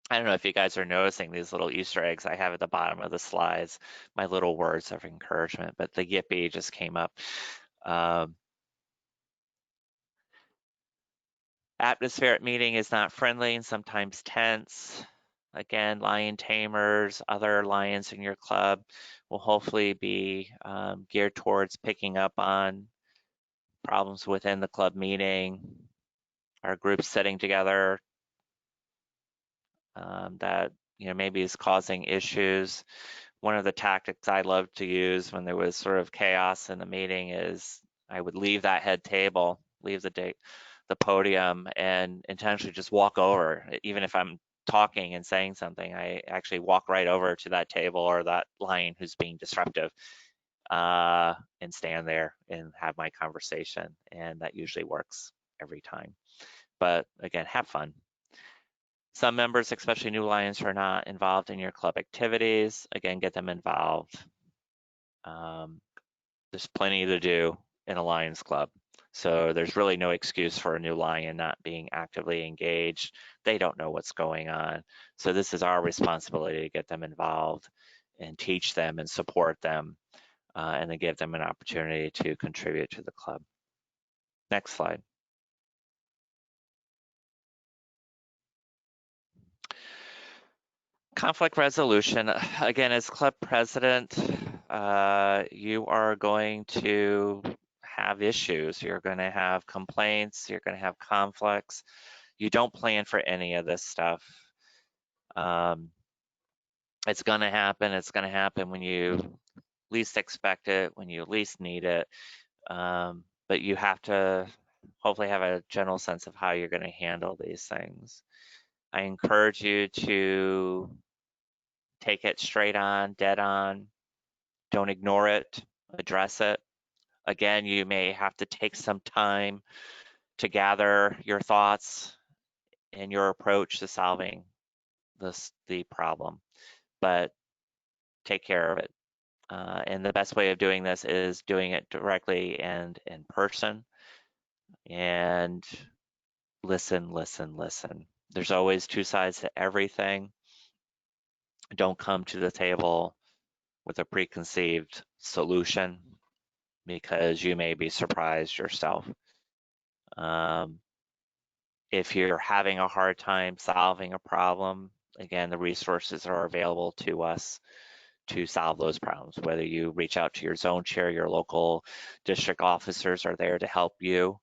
I don't know if you guys are noticing these little Easter eggs I have at the bottom of the slides, my little words of encouragement, but the Yippee just came up. Atmosphere at meeting is not friendly and sometimes tense. Again, lion tamers, other lions in your club will hopefully be geared towards picking up on problems within the club meeting, our groups sitting together that maybe is causing issues. One of the tactics I love to use when there was sort of chaos in the meeting is I would leave that head table, leave the podium, and intentionally just walk over. Even if I'm talking and saying something, I actually walk right over to that table or that lion who's being disruptive and stand there and have my conversation. And that usually works every time. But again, have fun. Some members, especially new Lions, are not involved in your club activities. Again, get them involved. There's plenty to do in a Lions club. So there's really no excuse for a new Lion not being actively engaged. They don't know what's going on. So this is our responsibility to get them involved and teach them and support them and then give them an opportunity to contribute to the club. Next slide. Conflict resolution. Again, as club president, you are going to have issues. You're going to have complaints. You're going to have conflicts. You don't plan for any of this stuff. It's going to happen. It's going to happen when you least expect it, when you least need it. But you have to hopefully have a general sense of how you're going to handle these things. I encourage you to take it straight on, dead on. Don't ignore it, address it. Again, you may have to take some time to gather your thoughts and your approach to solving the problem, but take care of it. And the best way of doing this is doing it directly and in person. And listen, listen, listen. There's always two sides to everything. Don't come to the table with a preconceived solution because you may be surprised yourself. If you're having a hard time solving a problem, again, the resources are available to us to solve those problems. Whether you reach out to your zone chair, your local district officers are there to help you.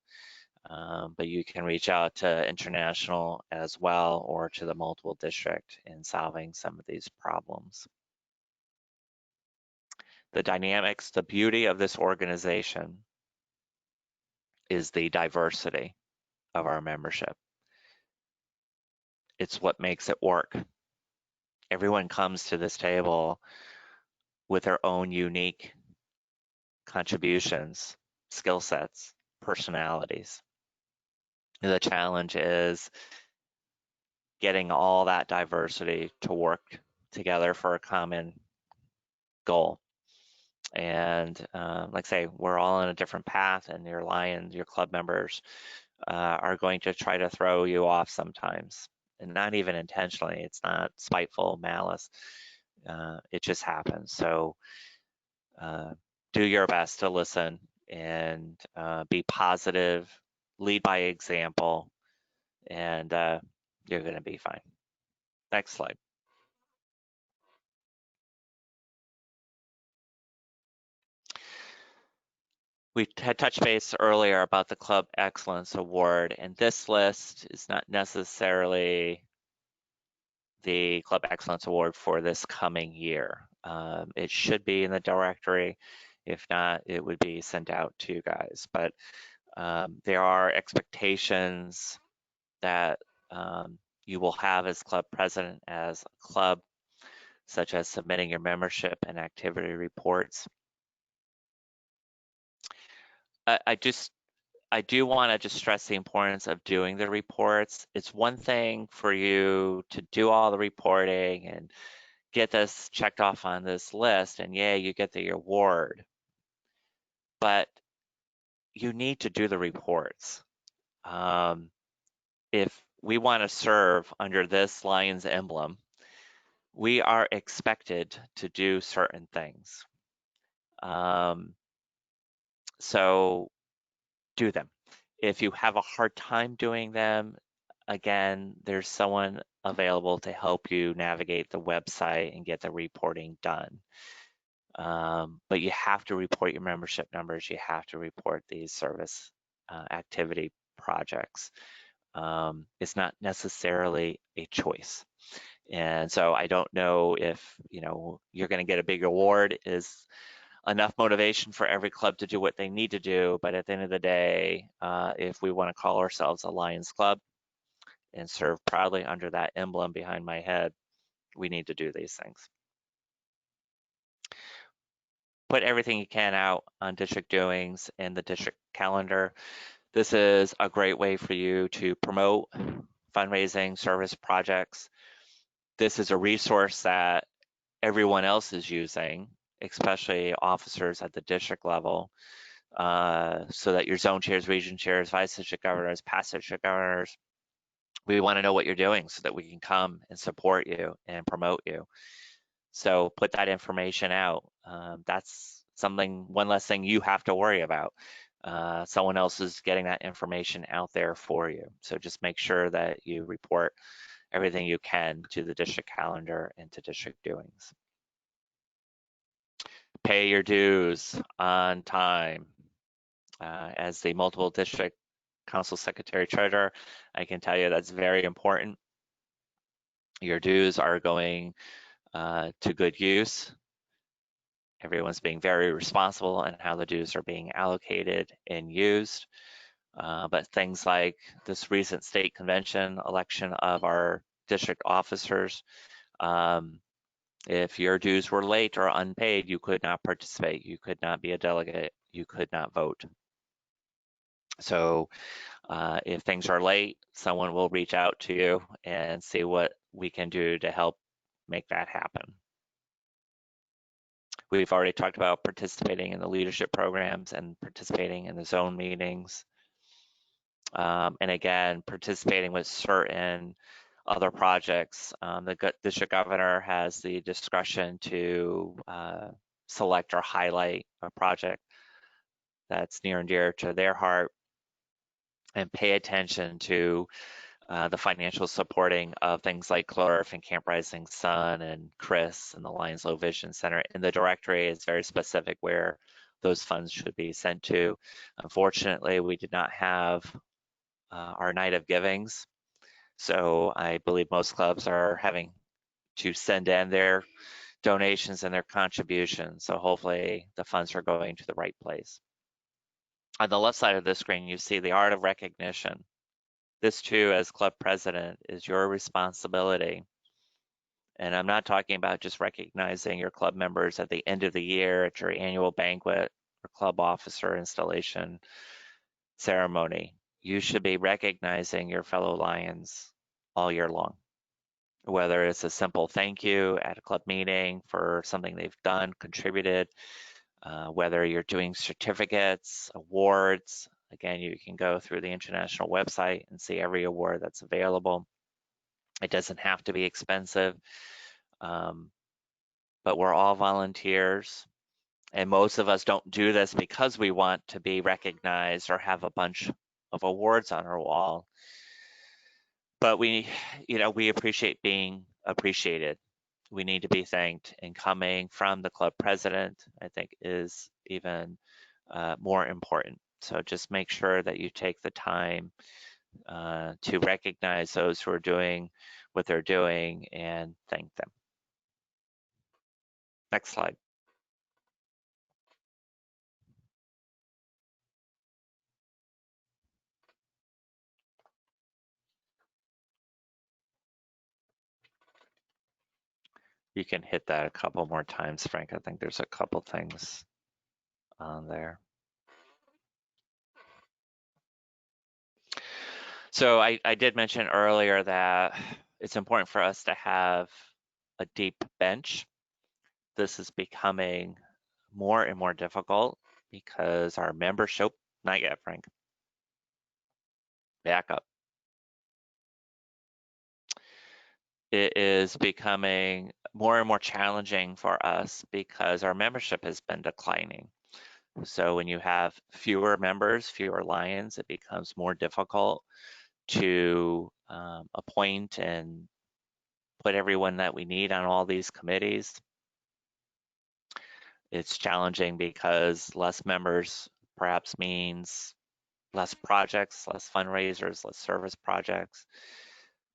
But you can reach out to international as well, or to the multiple district in solving some of these problems. The dynamics, the beauty of this organization is the diversity of our membership. It's what makes it work. Everyone comes to this table with their own unique contributions, skill sets, personalities. The challenge is getting all that diversity to work together for a common goal. And like I say, we're all on a different path, and your Lions, your club members are going to try to throw you off sometimes, and not even intentionally. It's not spiteful malice. It just happens. So do your best to listen and be positive, lead by example, and you're going to be fine. Next slide. We had touched base earlier about the Club Excellence Award, and this list is not necessarily the Club Excellence Award for this coming year. It should be in the directory. If not, it would be sent out to you guys. But there are expectations that you will have as club president, as a club, such as submitting your membership and activity reports. I do want to just stress the importance of doing the reports. It's one thing for you to do all the reporting and get this checked off on this list, and yeah, you get the award. But you need to do the reports. If we want to serve under this Lions emblem, we are expected to do certain things. So do them. If you have a hard time doing them, again, there's someone available to help you navigate the website and get the reporting done. But you have to report your membership numbers. You have to report these service activity projects. It's not necessarily a choice. And so I don't know if you're going to get a big award is enough motivation for every club to do what they need to do. But at the end of the day, if we want to call ourselves a Lions Club and serve proudly under that emblem behind my head, we need to do these things. Put everything you can out on district doings and the district calendar. This is a great way for you to promote fundraising service projects. This is a resource that everyone else is using, especially officers at the district level, so that your zone chairs, region chairs, vice district governors, past district governors, we want to know what you're doing so that we can come and support you and promote you. So put that information out. That's one less thing you have to worry about. Someone else is getting that information out there for you. So just make sure that you report everything you can to the district calendar and to district doings. Pay your dues on time. As the multiple district council secretary treasurer, I can tell you that's very important. Your dues are going to good use. Everyone's being very responsible in how the dues are being allocated and used. But things like this recent state convention election of our district officers, if your dues were late or unpaid, you could not participate. You could not be a delegate. You could not vote. So if things are late, someone will reach out to you and see what we can do to help make that happen. We've already talked about participating in the leadership programs and participating in the zone meetings. And again, participating with certain other projects. The district governor has the discretion to select or highlight a project that's near and dear to their heart, and pay attention to the financial supporting of things like CLRF and Camp Rising Sun and Chris and the Lions Low Vision Center. And the directory is very specific where those funds should be sent to. Unfortunately, we did not have our night of givings. So I believe most clubs are having to send in their donations and their contributions. So hopefully the funds are going to the right place. On the left side of the screen, you see the art of recognition. This too, as club president, is your responsibility. And I'm not talking about just recognizing your club members at the end of the year at your annual banquet or club officer installation ceremony. You should be recognizing your fellow Lions all year long, whether it's a simple thank you at a club meeting for something they've done, contributed, whether you're doing certificates, awards. Again, you can go through the international website and see every award that's available. It doesn't have to be expensive, but we're all volunteers. And most of us don't do this because we want to be recognized or have a bunch of awards on our wall. But we appreciate being appreciated. We need to be thanked, and coming from the club president, I think, is even more important. So just make sure that you take the time to recognize those who are doing what they're doing and thank them. Next slide. You can hit that a couple more times, Frank. I think there's a couple things on there. So I did mention earlier that it's important for us to have a deep bench. This is becoming more and more difficult because our membership, not yet, Frank. Back up. It is becoming more and more challenging for us because our membership has been declining. So when you have fewer members, fewer Lions, it becomes more difficult to appoint and put everyone that we need on all these committees. It's challenging because less members perhaps means less projects, less fundraisers, less service projects.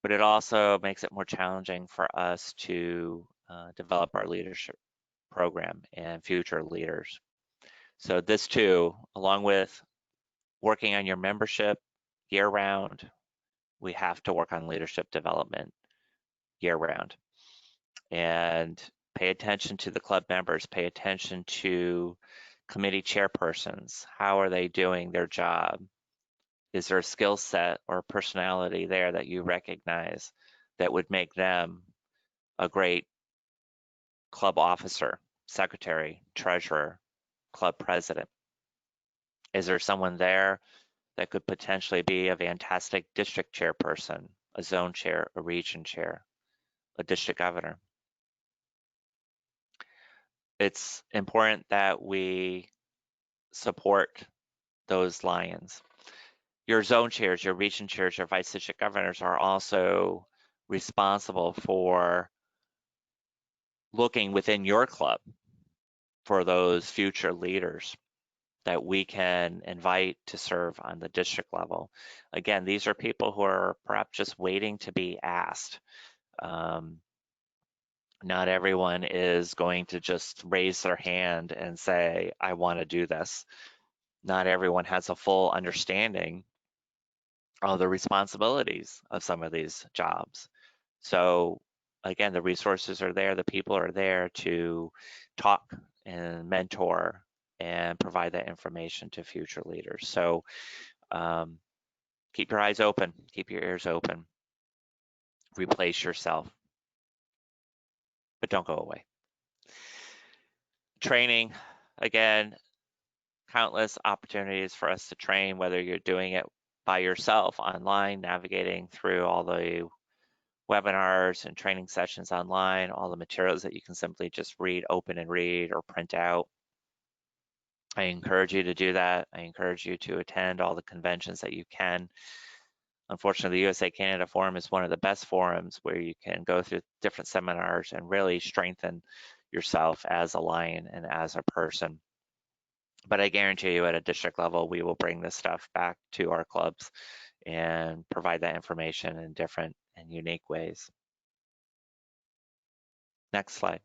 But it also makes it more challenging for us to develop our leadership program and future leaders. So this too, along with working on your membership year round, we have to work on leadership development year round. And pay attention to the club members, pay attention to committee chairpersons. How are they doing their job? Is there a skill set or personality there that you recognize that would make them a great club officer, secretary, treasurer, club president? Is there someone there that could potentially be a fantastic district chairperson, a zone chair, a region chair, a district governor? It's important that we support those Lions. Your zone chairs, your region chairs, your vice district governors are also responsible for looking within your club for those future leaders that we can invite to serve on the district level. Again, these are people who are perhaps just waiting to be asked. Not everyone is going to just raise their hand and say, I want to do this. Not everyone has a full understanding of the responsibilities of some of these jobs. So again, the resources are there, the people are there to talk and mentor and provide that information to future leaders. So keep your eyes open, keep your ears open, replace yourself, but don't go away. Training, again, countless opportunities for us to train, whether you're doing it by yourself online, navigating through all the webinars and training sessions online, all the materials that you can simply just read, open and read, or print out. I encourage you to do that. I encourage you to attend all the conventions that you can. Unfortunately, the USA-Canada Forum is one of the best forums where you can go through different seminars and really strengthen yourself as a Lion and as a person. But I guarantee you at a district level, we will bring this stuff back to our clubs and provide that information in different and unique ways. Next slide.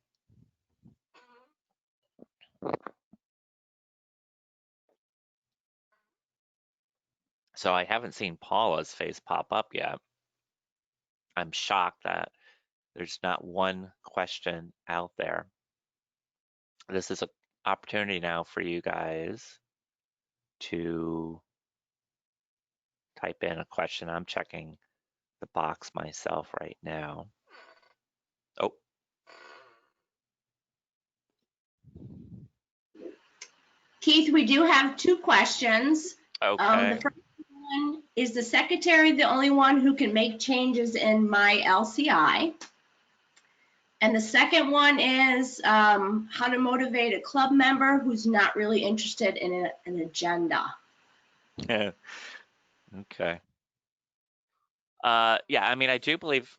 So I haven't seen Paula's face pop up yet. I'm shocked that there's not one question out there. This is an opportunity now for you guys to type in a question. I'm checking the box myself right now. Oh. Keith, we do have two questions. Okay. The first one is the secretary the only one who can make changes in my LCI? And the second one is how to motivate a club member who's not really interested in an agenda. Okay. Yeah, I mean, I do believe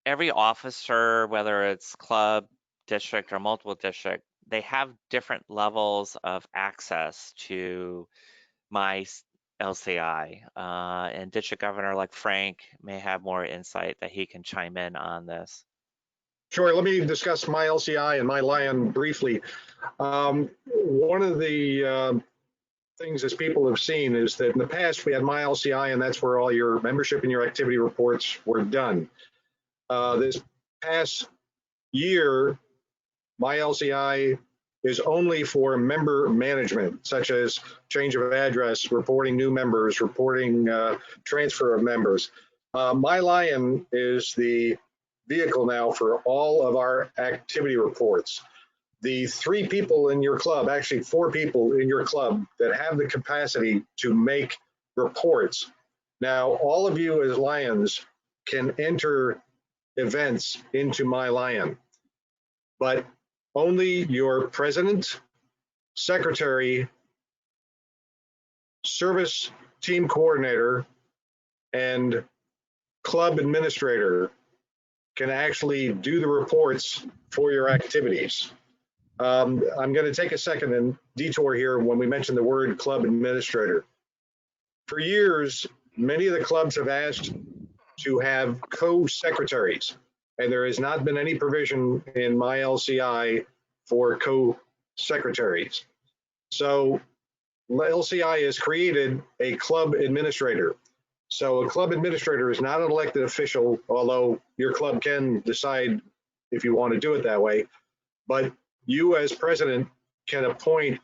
every officer, whether it's club, district, or multiple district, they have different levels of access to my LCI. And district governor like Frank may have more insight that he can chime in on this. Sure, let me discuss my LCI and my LION briefly. One of the things as people have seen is that in the past we had my LCI and that's where all your membership and your activity reports were done. This past year, my LCI is only for member management, such as change of address, reporting new members, reporting transfer of members. My LION is the vehicle now for all of our activity reports. The 3 people in your club, actually 4 people in your club that have the capacity to make reports. Now, all of you as LIONs can enter events into my LION, but only your president, secretary, service team coordinator, and club administrator can actually do the reports for your activities. I'm going to take a second and detour here when we mention the word club administrator. For years, many of the clubs have asked to have co-secretaries, and there has not been any provision in my LCI for co-secretaries. So LCI has created a club administrator. So a club administrator is not an elected official, although your club can decide if you want to do it that way. But you as president can appoint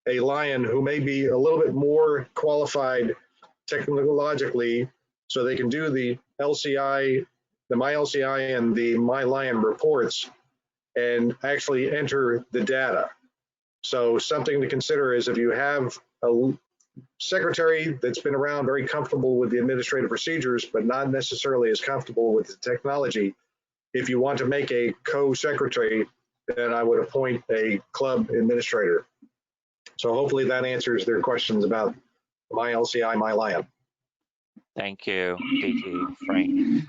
a LION who may be a little bit more qualified technologically so they can do the LCI, the my LCI and the my LION reports and actually enter the data. So something to consider is if you have a secretary that's been around, very comfortable with the administrative procedures, but not necessarily as comfortable with the technology, if you want to make a co-secretary, then I would appoint a club administrator. So hopefully that answers their questions about my LCI, my LION. Thank you, DG Frank.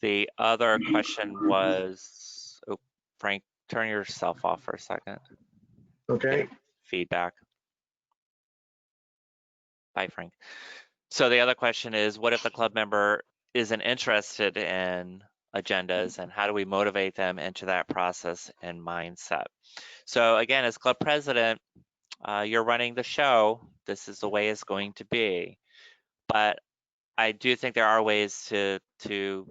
The other question was, oh, Frank, turn yourself off for a second. Okay. Feedback. Bye, Frank. So the other question is, what if the club member isn't interested in agendas, and how do we motivate them into that process and mindset? So again, as club president, you're running the show. This is the way it's going to be. But I do think there are ways to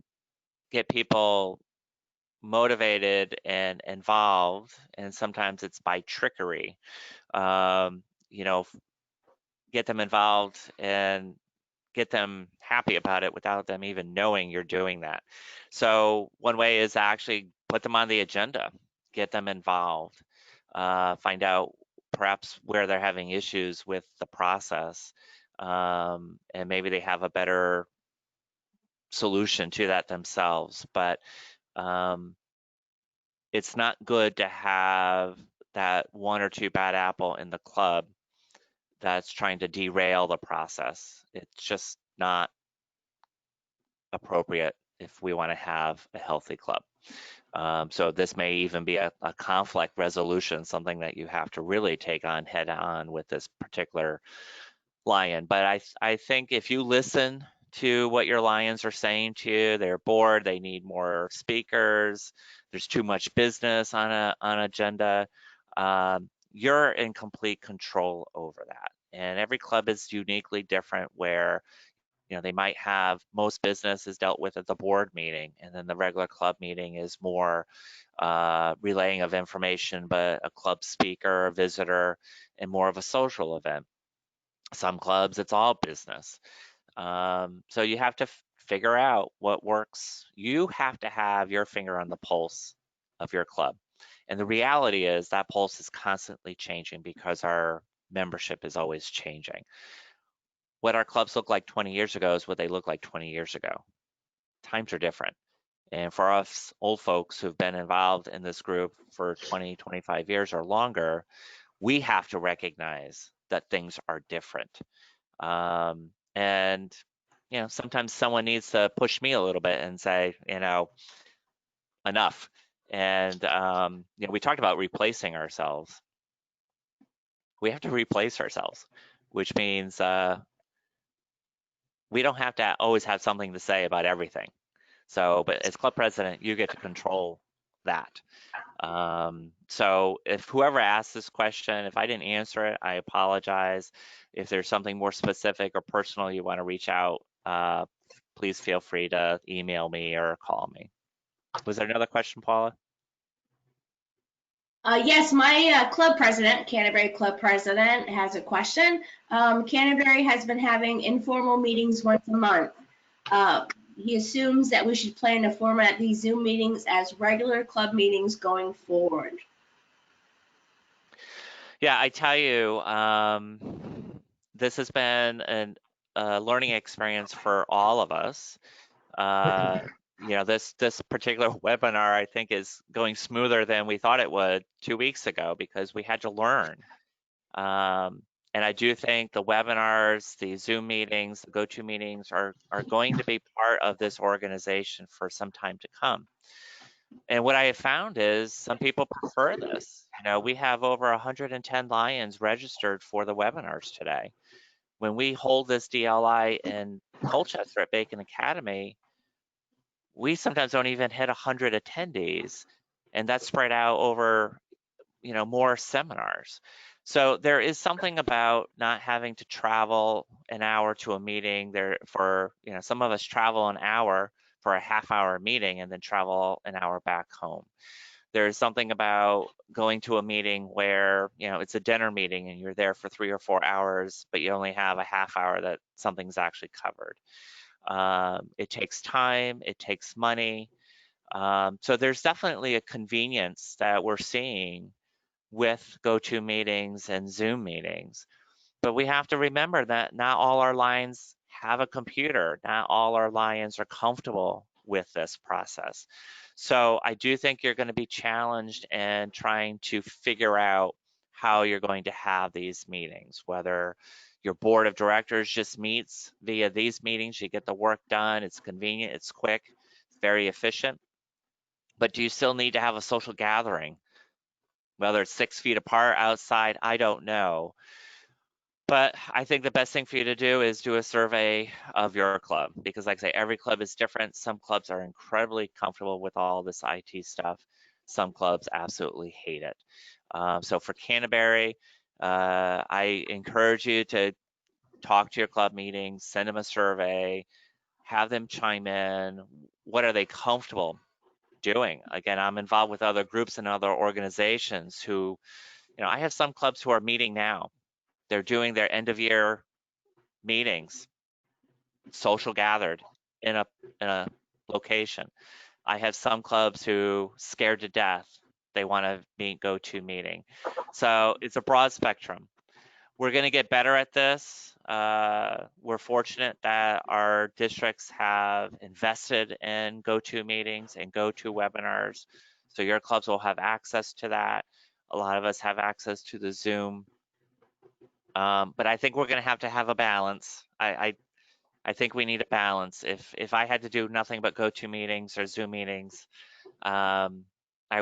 get people motivated and involved, and sometimes it's by trickery. You know, get them involved and get them happy about it without them even knowing you're doing that. So one way is actually put them on the agenda, get them involved, find out perhaps where they're having issues with the process, and maybe they have a better solution to that themselves. But it's not good to have that 1 or 2 bad apple in the club that's trying to derail the process. It's just not appropriate if we want to have a healthy club. So this may even be a conflict resolution, something that you have to really take on head on with this particular lion, but I think if you listen to what your lions are saying to you, they're bored, they need more speakers, there's too much business on an agenda, you're in complete control over that. And every club is uniquely different, where they might have most business is dealt with at the board meeting, and then the regular club meeting is more relaying of information, but a club speaker, a visitor, and more of a social event. Some clubs, it's all business. So you have to figure out what works. You have to have your finger on the pulse of your club. And the reality is that pulse is constantly changing because our membership is always changing. What our clubs look like 20 years ago is what they look like 20 years ago. Times are different. And for us old folks who've been involved in this group for 20, 25 years or longer, we have to recognize that things are different. And sometimes someone needs to push me a little bit and say, enough. And we talked about replacing ourselves. We have to replace ourselves, which means we don't have to always have something to say about everything. So, but as club president, you get to control that. So if whoever asked this question, if I didn't answer it, I apologize. If there's something more specific or personal you want to reach out, please feel free to email me or call me. Was there another question, Paula? Yes, my club president, Canterbury Club President, has a question. Canterbury has been having informal meetings once a month. He assumes that we should plan to format these Zoom meetings as regular club meetings going forward. Yeah, I tell you, this has been a learning experience for all of us. This particular webinar, I think, is going smoother than we thought it would 2 weeks ago because we had to learn. And I do think the webinars, the Zoom meetings, the GoToMeetings are going to be part of this organization for some time to come. And what I have found is some people prefer this. We have over 110 Lions registered for the webinars today. When we hold this DLI in Colchester at Bacon Academy, we sometimes don't even hit 100 attendees, and that's spread out over, more seminars. So there is something about not having to travel an hour to a meeting. Some of us travel an hour for a half-hour meeting and then travel an hour back home. There's something about going to a meeting where, it's a dinner meeting and you're there for 3 or 4 hours, but you only have a half hour that something's actually covered. It takes time, it takes money. So there's definitely a convenience that we're seeing with GoToMeetings and Zoom meetings. But we have to remember that not all our Lions have a computer. Not all our Lions are comfortable with this process. So I do think you're going to be challenged in trying to figure out how you're going to have these meetings, whether your board of directors just meets via these meetings, you get the work done, it's convenient, it's quick, it's very efficient. But do you still need to have a social gathering? Whether it's 6 feet apart, outside, I don't know. But I think the best thing for you to do is do a survey of your club, because like I say, every club is different. Some clubs are incredibly comfortable with all this IT stuff. Some clubs absolutely hate it. So for Canterbury, I encourage you to talk to your club meetings, send them a survey, have them chime in. What are they comfortable doing? Again, I'm involved with other groups and other organizations who, I have some clubs who are meeting now. They're doing their end of year meetings, social gathered in a location. I have some clubs who scared to death, they want to go to meeting. So it's a broad spectrum. We're going to get better at this. We're fortunate that our districts have invested in GoToMeetings and GoToWebinars. So your clubs will have access to that. A lot of us have access to the Zoom. But I think we're going to have a balance. I think we need a balance. If I had to do nothing but GoToMeetings or Zoom meetings, I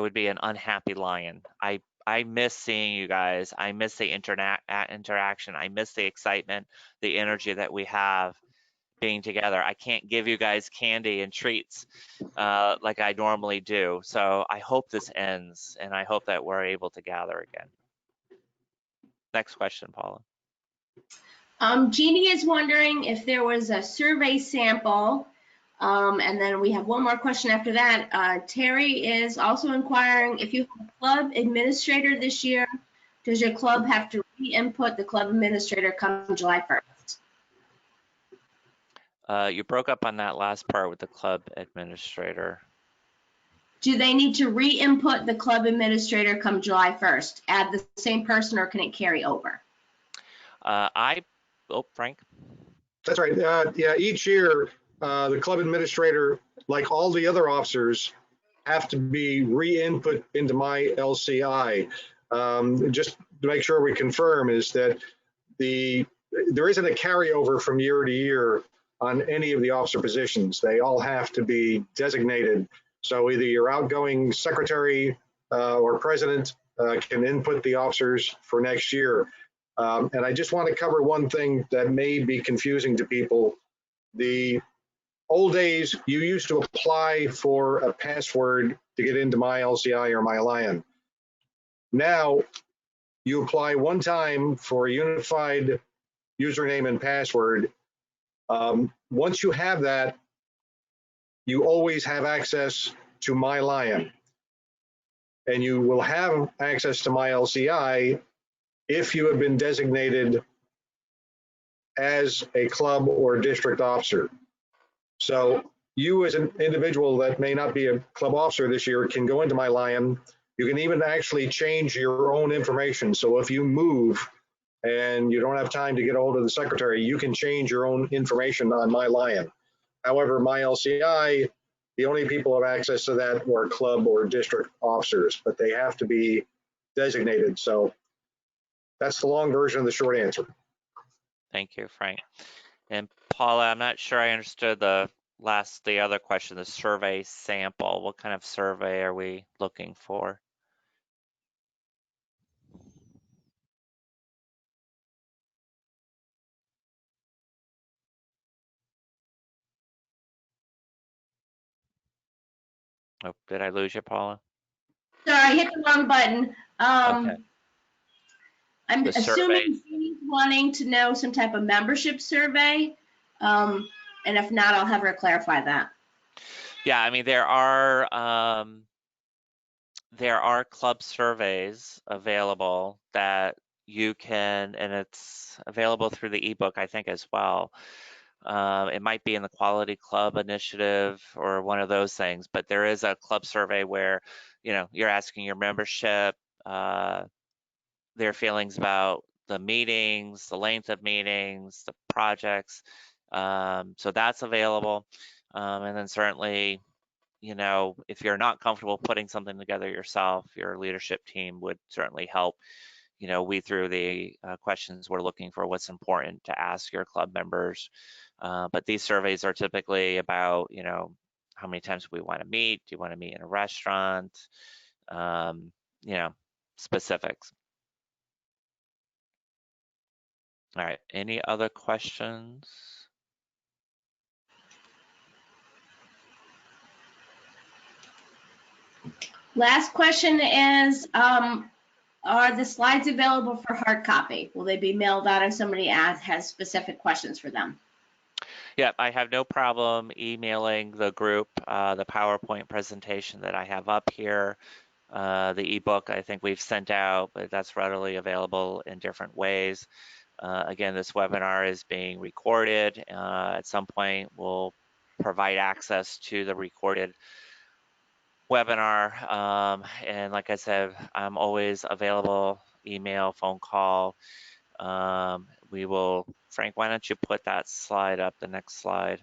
would be an unhappy Lion. I I miss seeing you guys. I miss the interaction. I miss the excitement, the energy that we have being together. I can't give you guys candy and treats like I normally do. So I hope this ends, and I hope that we're able to gather again. Next question, Paula. Jeannie is wondering if there was a survey sample. And then we have one more question after that. Terry is also inquiring if you have a club administrator this year, does your club have to re-input the club administrator come July 1st? You broke up on that last part with the club administrator. Do they need to re-input the club administrator come July 1st? Add the same person, or can it carry over? Oh, Frank. That's right. Yeah, each year, the club administrator, like all the other officers, have to be re-input into my LCI. Just to make sure we confirm is that there isn't a carryover from year to year on any of the officer positions. They all have to be designated. So either your outgoing secretary or president can input the officers for next year. And I just want to cover one thing that may be confusing to people. The old days, you used to apply for a password to get into my LCI or my Lion. Now, you apply one time for a unified username and password. Once you have that, you always have access to my Lion. And you will have access to my LCI if you have been designated as a club or district officer. So you as an individual that may not be a club officer this year can go into my Lion. You can even actually change your own information. So if you move and you don't have time to get a hold of the secretary, you can change your own information on my Lion. However, my LCI, the only people who have access to that are club or district officers, but they have to be designated. So that's the long version of the short answer. Thank you, Frank. And Paula, I'm not sure I understood the other question, the survey sample. What kind of survey are we looking for? Oh, did I lose you, Paula? Sorry, I hit the wrong button. Okay. I'm The survey. assuming Jeannie's wanting to know some type of membership survey. And if not, I'll have her clarify that. Yeah, I mean, there are club surveys available that you can, and it's available through the ebook, I think, as well. It might be in the Quality Club Initiative or one of those things, but there is a club survey where, you're asking your membership their feelings about the meetings, the length of meetings, the projects. So that's available. And then certainly, if you're not comfortable putting something together yourself, your leadership team would certainly help, weed through the questions we're looking for, what's important to ask your club members. But these surveys are typically about, how many times we want to meet? Do you want to meet in a restaurant? Specifics. All right, any other questions? Last question is, are the slides available for hard copy? Will they be mailed out if somebody has specific questions for them? Yeah, I have no problem emailing the group the PowerPoint presentation that I have up here. The ebook I think we've sent out, but that's readily available in different ways. Again, this webinar is being recorded. At some point, we'll provide access to the recorded webinar. And like I said, I'm always available, email, phone call. We will, Frank, why don't you put that slide up, the next slide.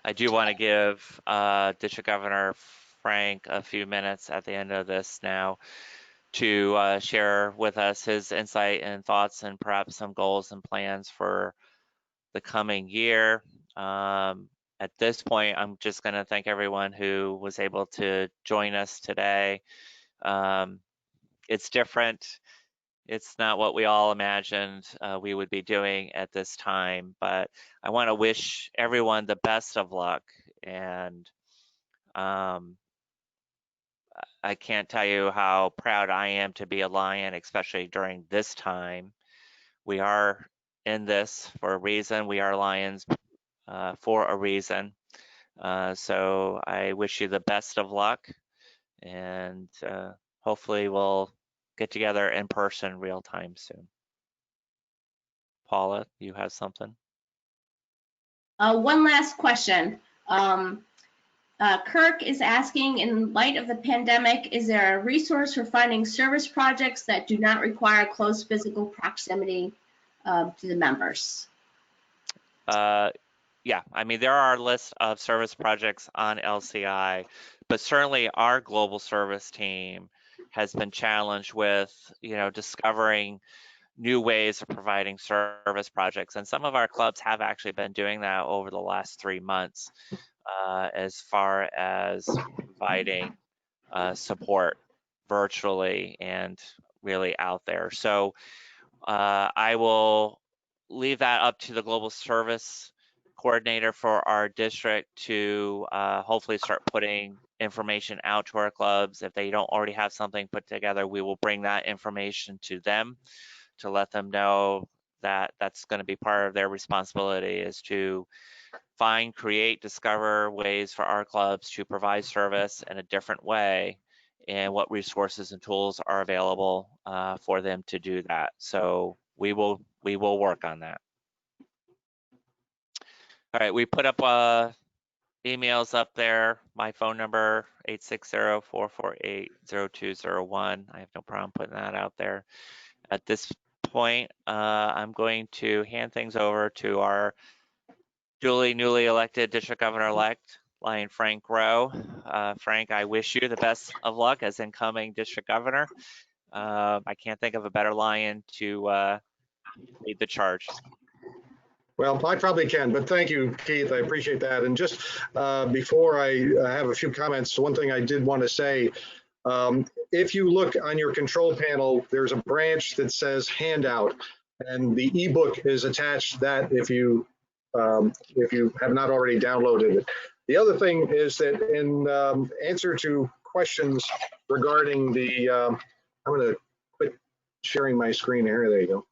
I do want to give District Governor Frank a few minutes at the end of this now to share with us his insight and thoughts and perhaps some goals and plans for the coming year. At this point, I'm just going to thank everyone who was able to join us today. It's different. It's not what we all imagined we would be doing at this time, but I want to wish everyone the best of luck. And I can't tell you how proud I am to be a Lion, especially during this time. We are in this for a reason. We are Lions for a reason. So I wish you the best of luck, and hopefully we'll get together in person real time soon. Paula, you have something? One last question. Kirk is asking, in light of the pandemic, is there a resource for finding service projects that do not require close physical proximity to the members? Yeah, I mean, there are lists of service projects on LCI, but certainly our global service team has been challenged with, discovering new ways of providing service projects. And some of our clubs have actually been doing that over the last 3 months, as far as providing support virtually and really out there. So I will leave that up to the global service coordinator for our district to hopefully start putting information out to our clubs. If they don't already have something put together, we will bring that information to them to let them know that that's going to be part of their responsibility, is to find, create, discover ways for our clubs to provide service in a different way, and what resources and tools are available for them to do that. So we will work on that. All right, we put up emails up there. My phone number, 860-448-0201. I have no problem putting that out there. At this point, I'm going to hand things over to our newly elected district governor-elect, Lion Frank Rowe. Frank, I wish you the best of luck as incoming district governor. I can't think of a better Lion to lead the charge. Well, I probably can, but thank you, Keith. I appreciate that. And just before I have a few comments, one thing I did want to say, if you look on your control panel, there's a branch that says handout, and the ebook is attached to that if you have not already downloaded it. The other thing is that in answer to questions regarding the, I'm going to quit sharing my screen here. There you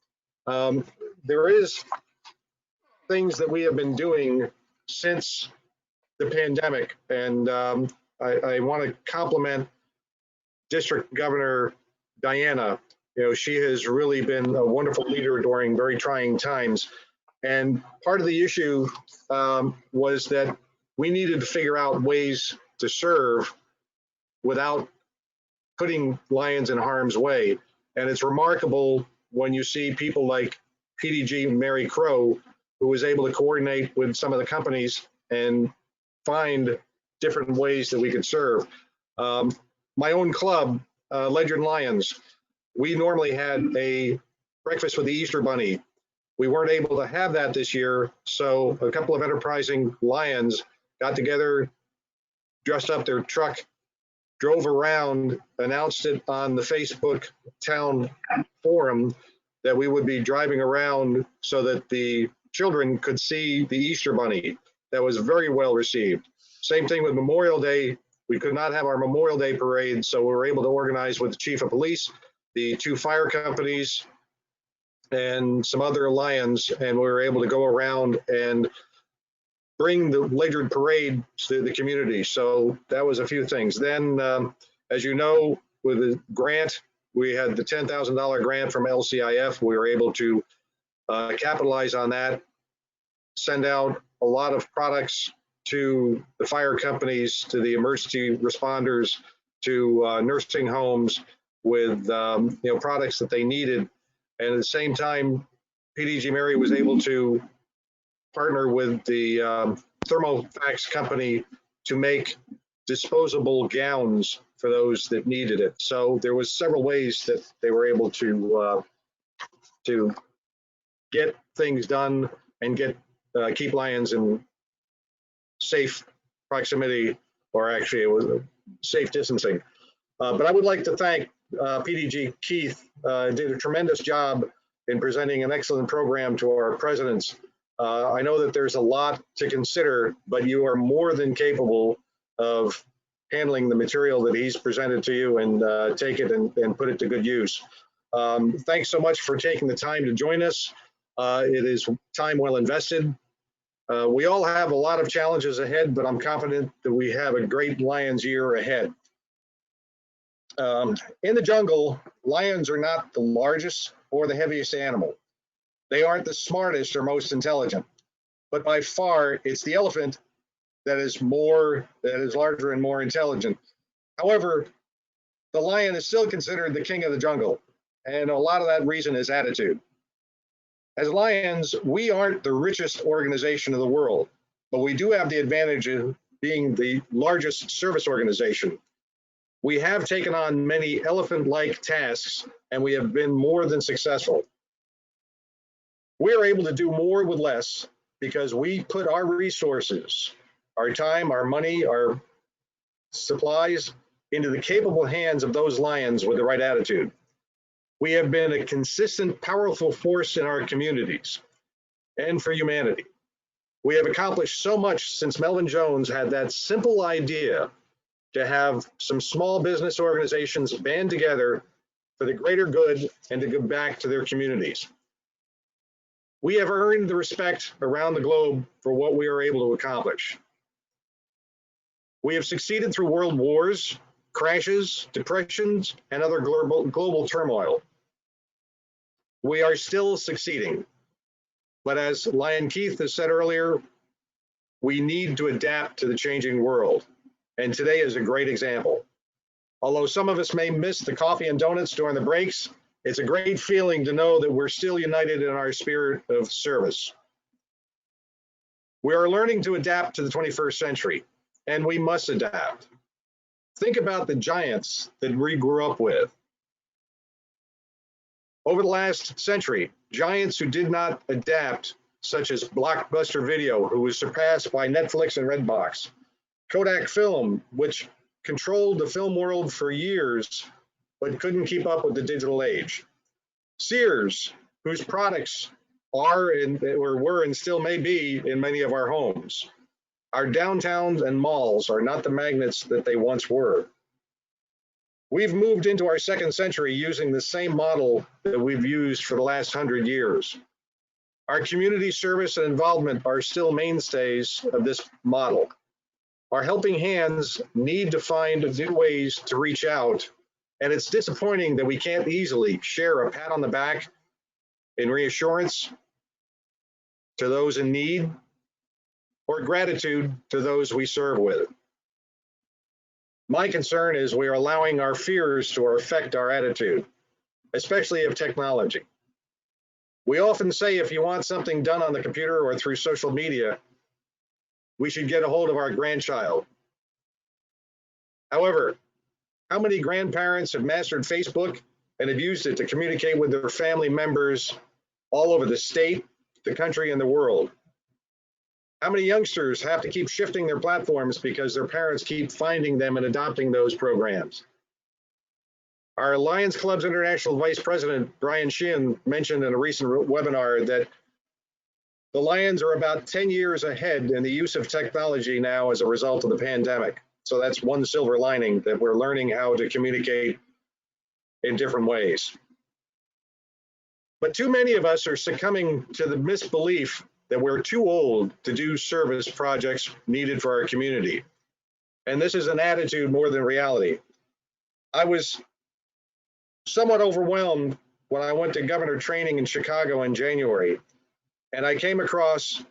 go. There is things that we have been doing since the pandemic, and I want to compliment District Governor Diana. She has really been a wonderful leader during very trying times. And part of the issue was that we needed to figure out ways to serve without putting Lions in harm's way. And it's remarkable when you see people like PDG Mary Crow, who was able to coordinate with some of the companies and find different ways that we could serve. My own club, Ledyard Lions, we normally had a breakfast with the Easter Bunny. We weren't able to have that this year, so a couple of enterprising Lions got together, dressed up their truck, drove around, announced it on the Facebook town forum that we would be driving around so that the children could see the Easter Bunny. That was very well received. Same thing with Memorial Day. We could not have our Memorial Day parade, so we were able to organize with the chief of police, the 2 fire companies, and some other Lions, and we were able to go around and bring the Ledyard parade to the community. So that was a few things. Then, as you know, with the grant, we had the $10,000 grant from LCIF. We were able to capitalize on that, send out a lot of products to the fire companies, to the emergency responders, to nursing homes with products that they needed. And at the same time, PDG Mary was able to partner with the Thermofax company to make disposable gowns for those that needed it. So there was several ways that they were able to get things done and keep Lions in safe proximity, or actually it was safe distancing. But I would like to thank PDG Keith, did a tremendous job in presenting an excellent program to our presidents. I know that there's a lot to consider, but you are more than capable of handling the material that he's presented to you and take it and put it to good use. Thanks so much for taking the time to join us. It is time well invested. We all have a lot of challenges ahead, but I'm confident that we have a great Lions year ahead. In the jungle, lions are not the largest or the heaviest animal. They aren't the smartest or most intelligent, but by far it's the elephant that is larger and more intelligent. However, the lion is still considered the king of the jungle, and a lot of that reason is attitude. As lions, we aren't the richest organization in the world, but we do have the advantage of being the largest service organization. We have taken on many elephant-like tasks, and we have been more than successful. We are able to do more with less because we put our resources, our time, our money, our supplies into the capable hands of those lions with the right attitude. We have been a consistent, powerful force in our communities and for humanity. We have accomplished so much since Melvin Jones had that simple idea to have some small business organizations band together for the greater good and to give back to their communities. We have earned the respect around the globe for what we are able to accomplish. We have succeeded through world wars, crashes, depressions, and other global turmoil. We are still succeeding. But as Lion Keith has said earlier, we need to adapt to the changing world. And today is a great example. Although some of us may miss the coffee and donuts during the breaks, it's a great feeling to know that we're still united in our spirit of service. We are learning to adapt to the 21st century, and we must adapt. Think about the giants that we grew up with. Over the last century, giants who did not adapt, such as Blockbuster Video, who was surpassed by Netflix and Redbox, Kodak Film, which controlled the film world for years, but couldn't keep up with the digital age. Sears, whose products are or were and still may be in many of our homes. Our downtowns and malls are not the magnets that they once were. We've moved into our second century using the same model that we've used for the last 100 years. Our community service and involvement are still mainstays of this model. Our helping hands need to find new ways to reach out, and it's disappointing that we can't easily share a pat on the back and reassurance to those in need or gratitude to those we serve with. My concern is we are allowing our fears to affect our attitude, especially of technology. We often say if you want something done on the computer or through social media, we should get a hold of our grandchild. However, how many grandparents have mastered Facebook and have used it to communicate with their family members all over the state, the country, and the world? How many youngsters have to keep shifting their platforms because their parents keep finding them and adopting those programs? Our Lions Club's International Vice President, Brian Sheehan, mentioned in a recent webinar that the Lions are about 10 years ahead in the use of technology now as a result of the pandemic. So that's one silver lining, that we're learning how to communicate in different ways. But too many of us are succumbing to the misbelief that we're too old to do service projects needed for our community. And this is an attitude more than reality. I was somewhat overwhelmed when I went to governor training in Chicago in January, and I came across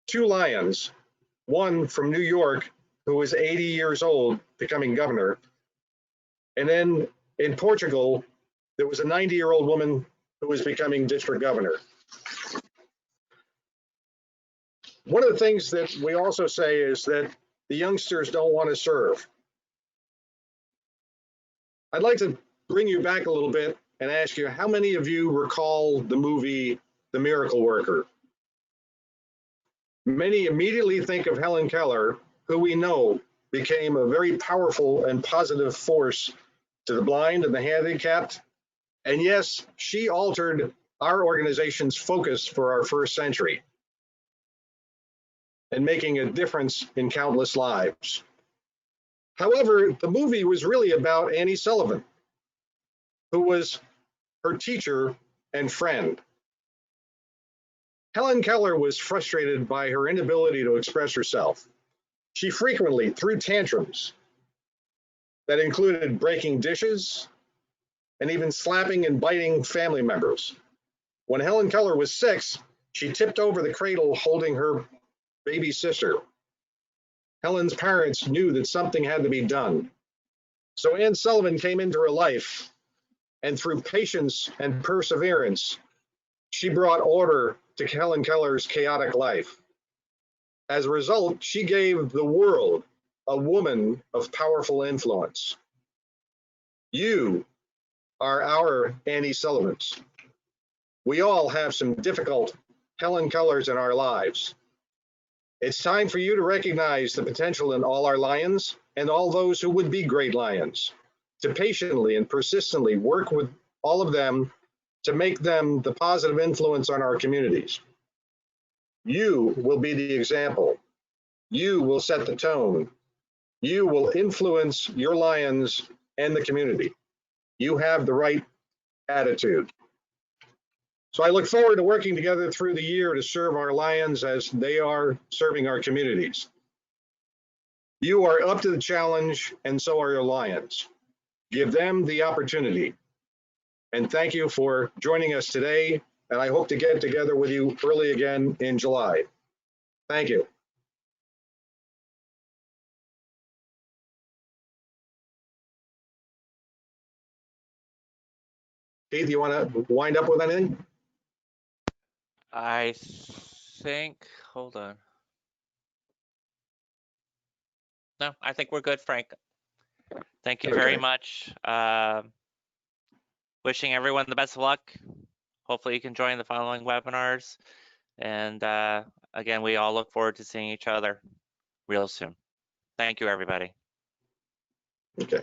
two Lions, one from New York, who was 80 years old, becoming governor, and then in Portugal, there was a 90-year-old woman who was becoming district governor. One of the things that we also say is that the youngsters don't want to serve. I'd like to bring you back a little bit and ask you, how many of you recall the movie The Miracle Worker? Many immediately think of Helen Keller, who we know became a very powerful and positive force to the blind and the handicapped. And yes, she altered our organization's focus for our first century and making a difference in countless lives. However, the movie was really about Annie Sullivan, who was her teacher and friend. Helen Keller was frustrated by her inability to express herself. She frequently threw tantrums that included breaking dishes and even slapping and biting family members. When Helen Keller was 6, she tipped over the cradle holding her baby sister. Helen's parents knew that something had to be done. So Anne Sullivan came into her life, and through patience and perseverance, she brought order to Helen Keller's chaotic life. As a result, she gave the world a woman of powerful influence. You are our Annie Sullivans. We all have some difficult Helen Kellers in our lives. It's time for you to recognize the potential in all our lions and all those who would be great lions, to patiently and persistently work with all of them to make them the positive influence on our communities. You will be the example. You will set the tone. You will influence your lions and the community. You have the right attitude. So I look forward to working together through the year to serve our lions as they are serving our communities. You are up to the challenge, and so are your lions. Give them the opportunity. And thank you for joining us today, and I hope to get together with you early again in July. Thank you. Keith, you want to wind up with anything? I think, hold on. No, I think we're good, Frank. Thank you very Okay. much. Wishing everyone the best of luck. Hopefully you can join the following webinars. And again, we all look forward to seeing each other real soon. Thank you, everybody. Okay.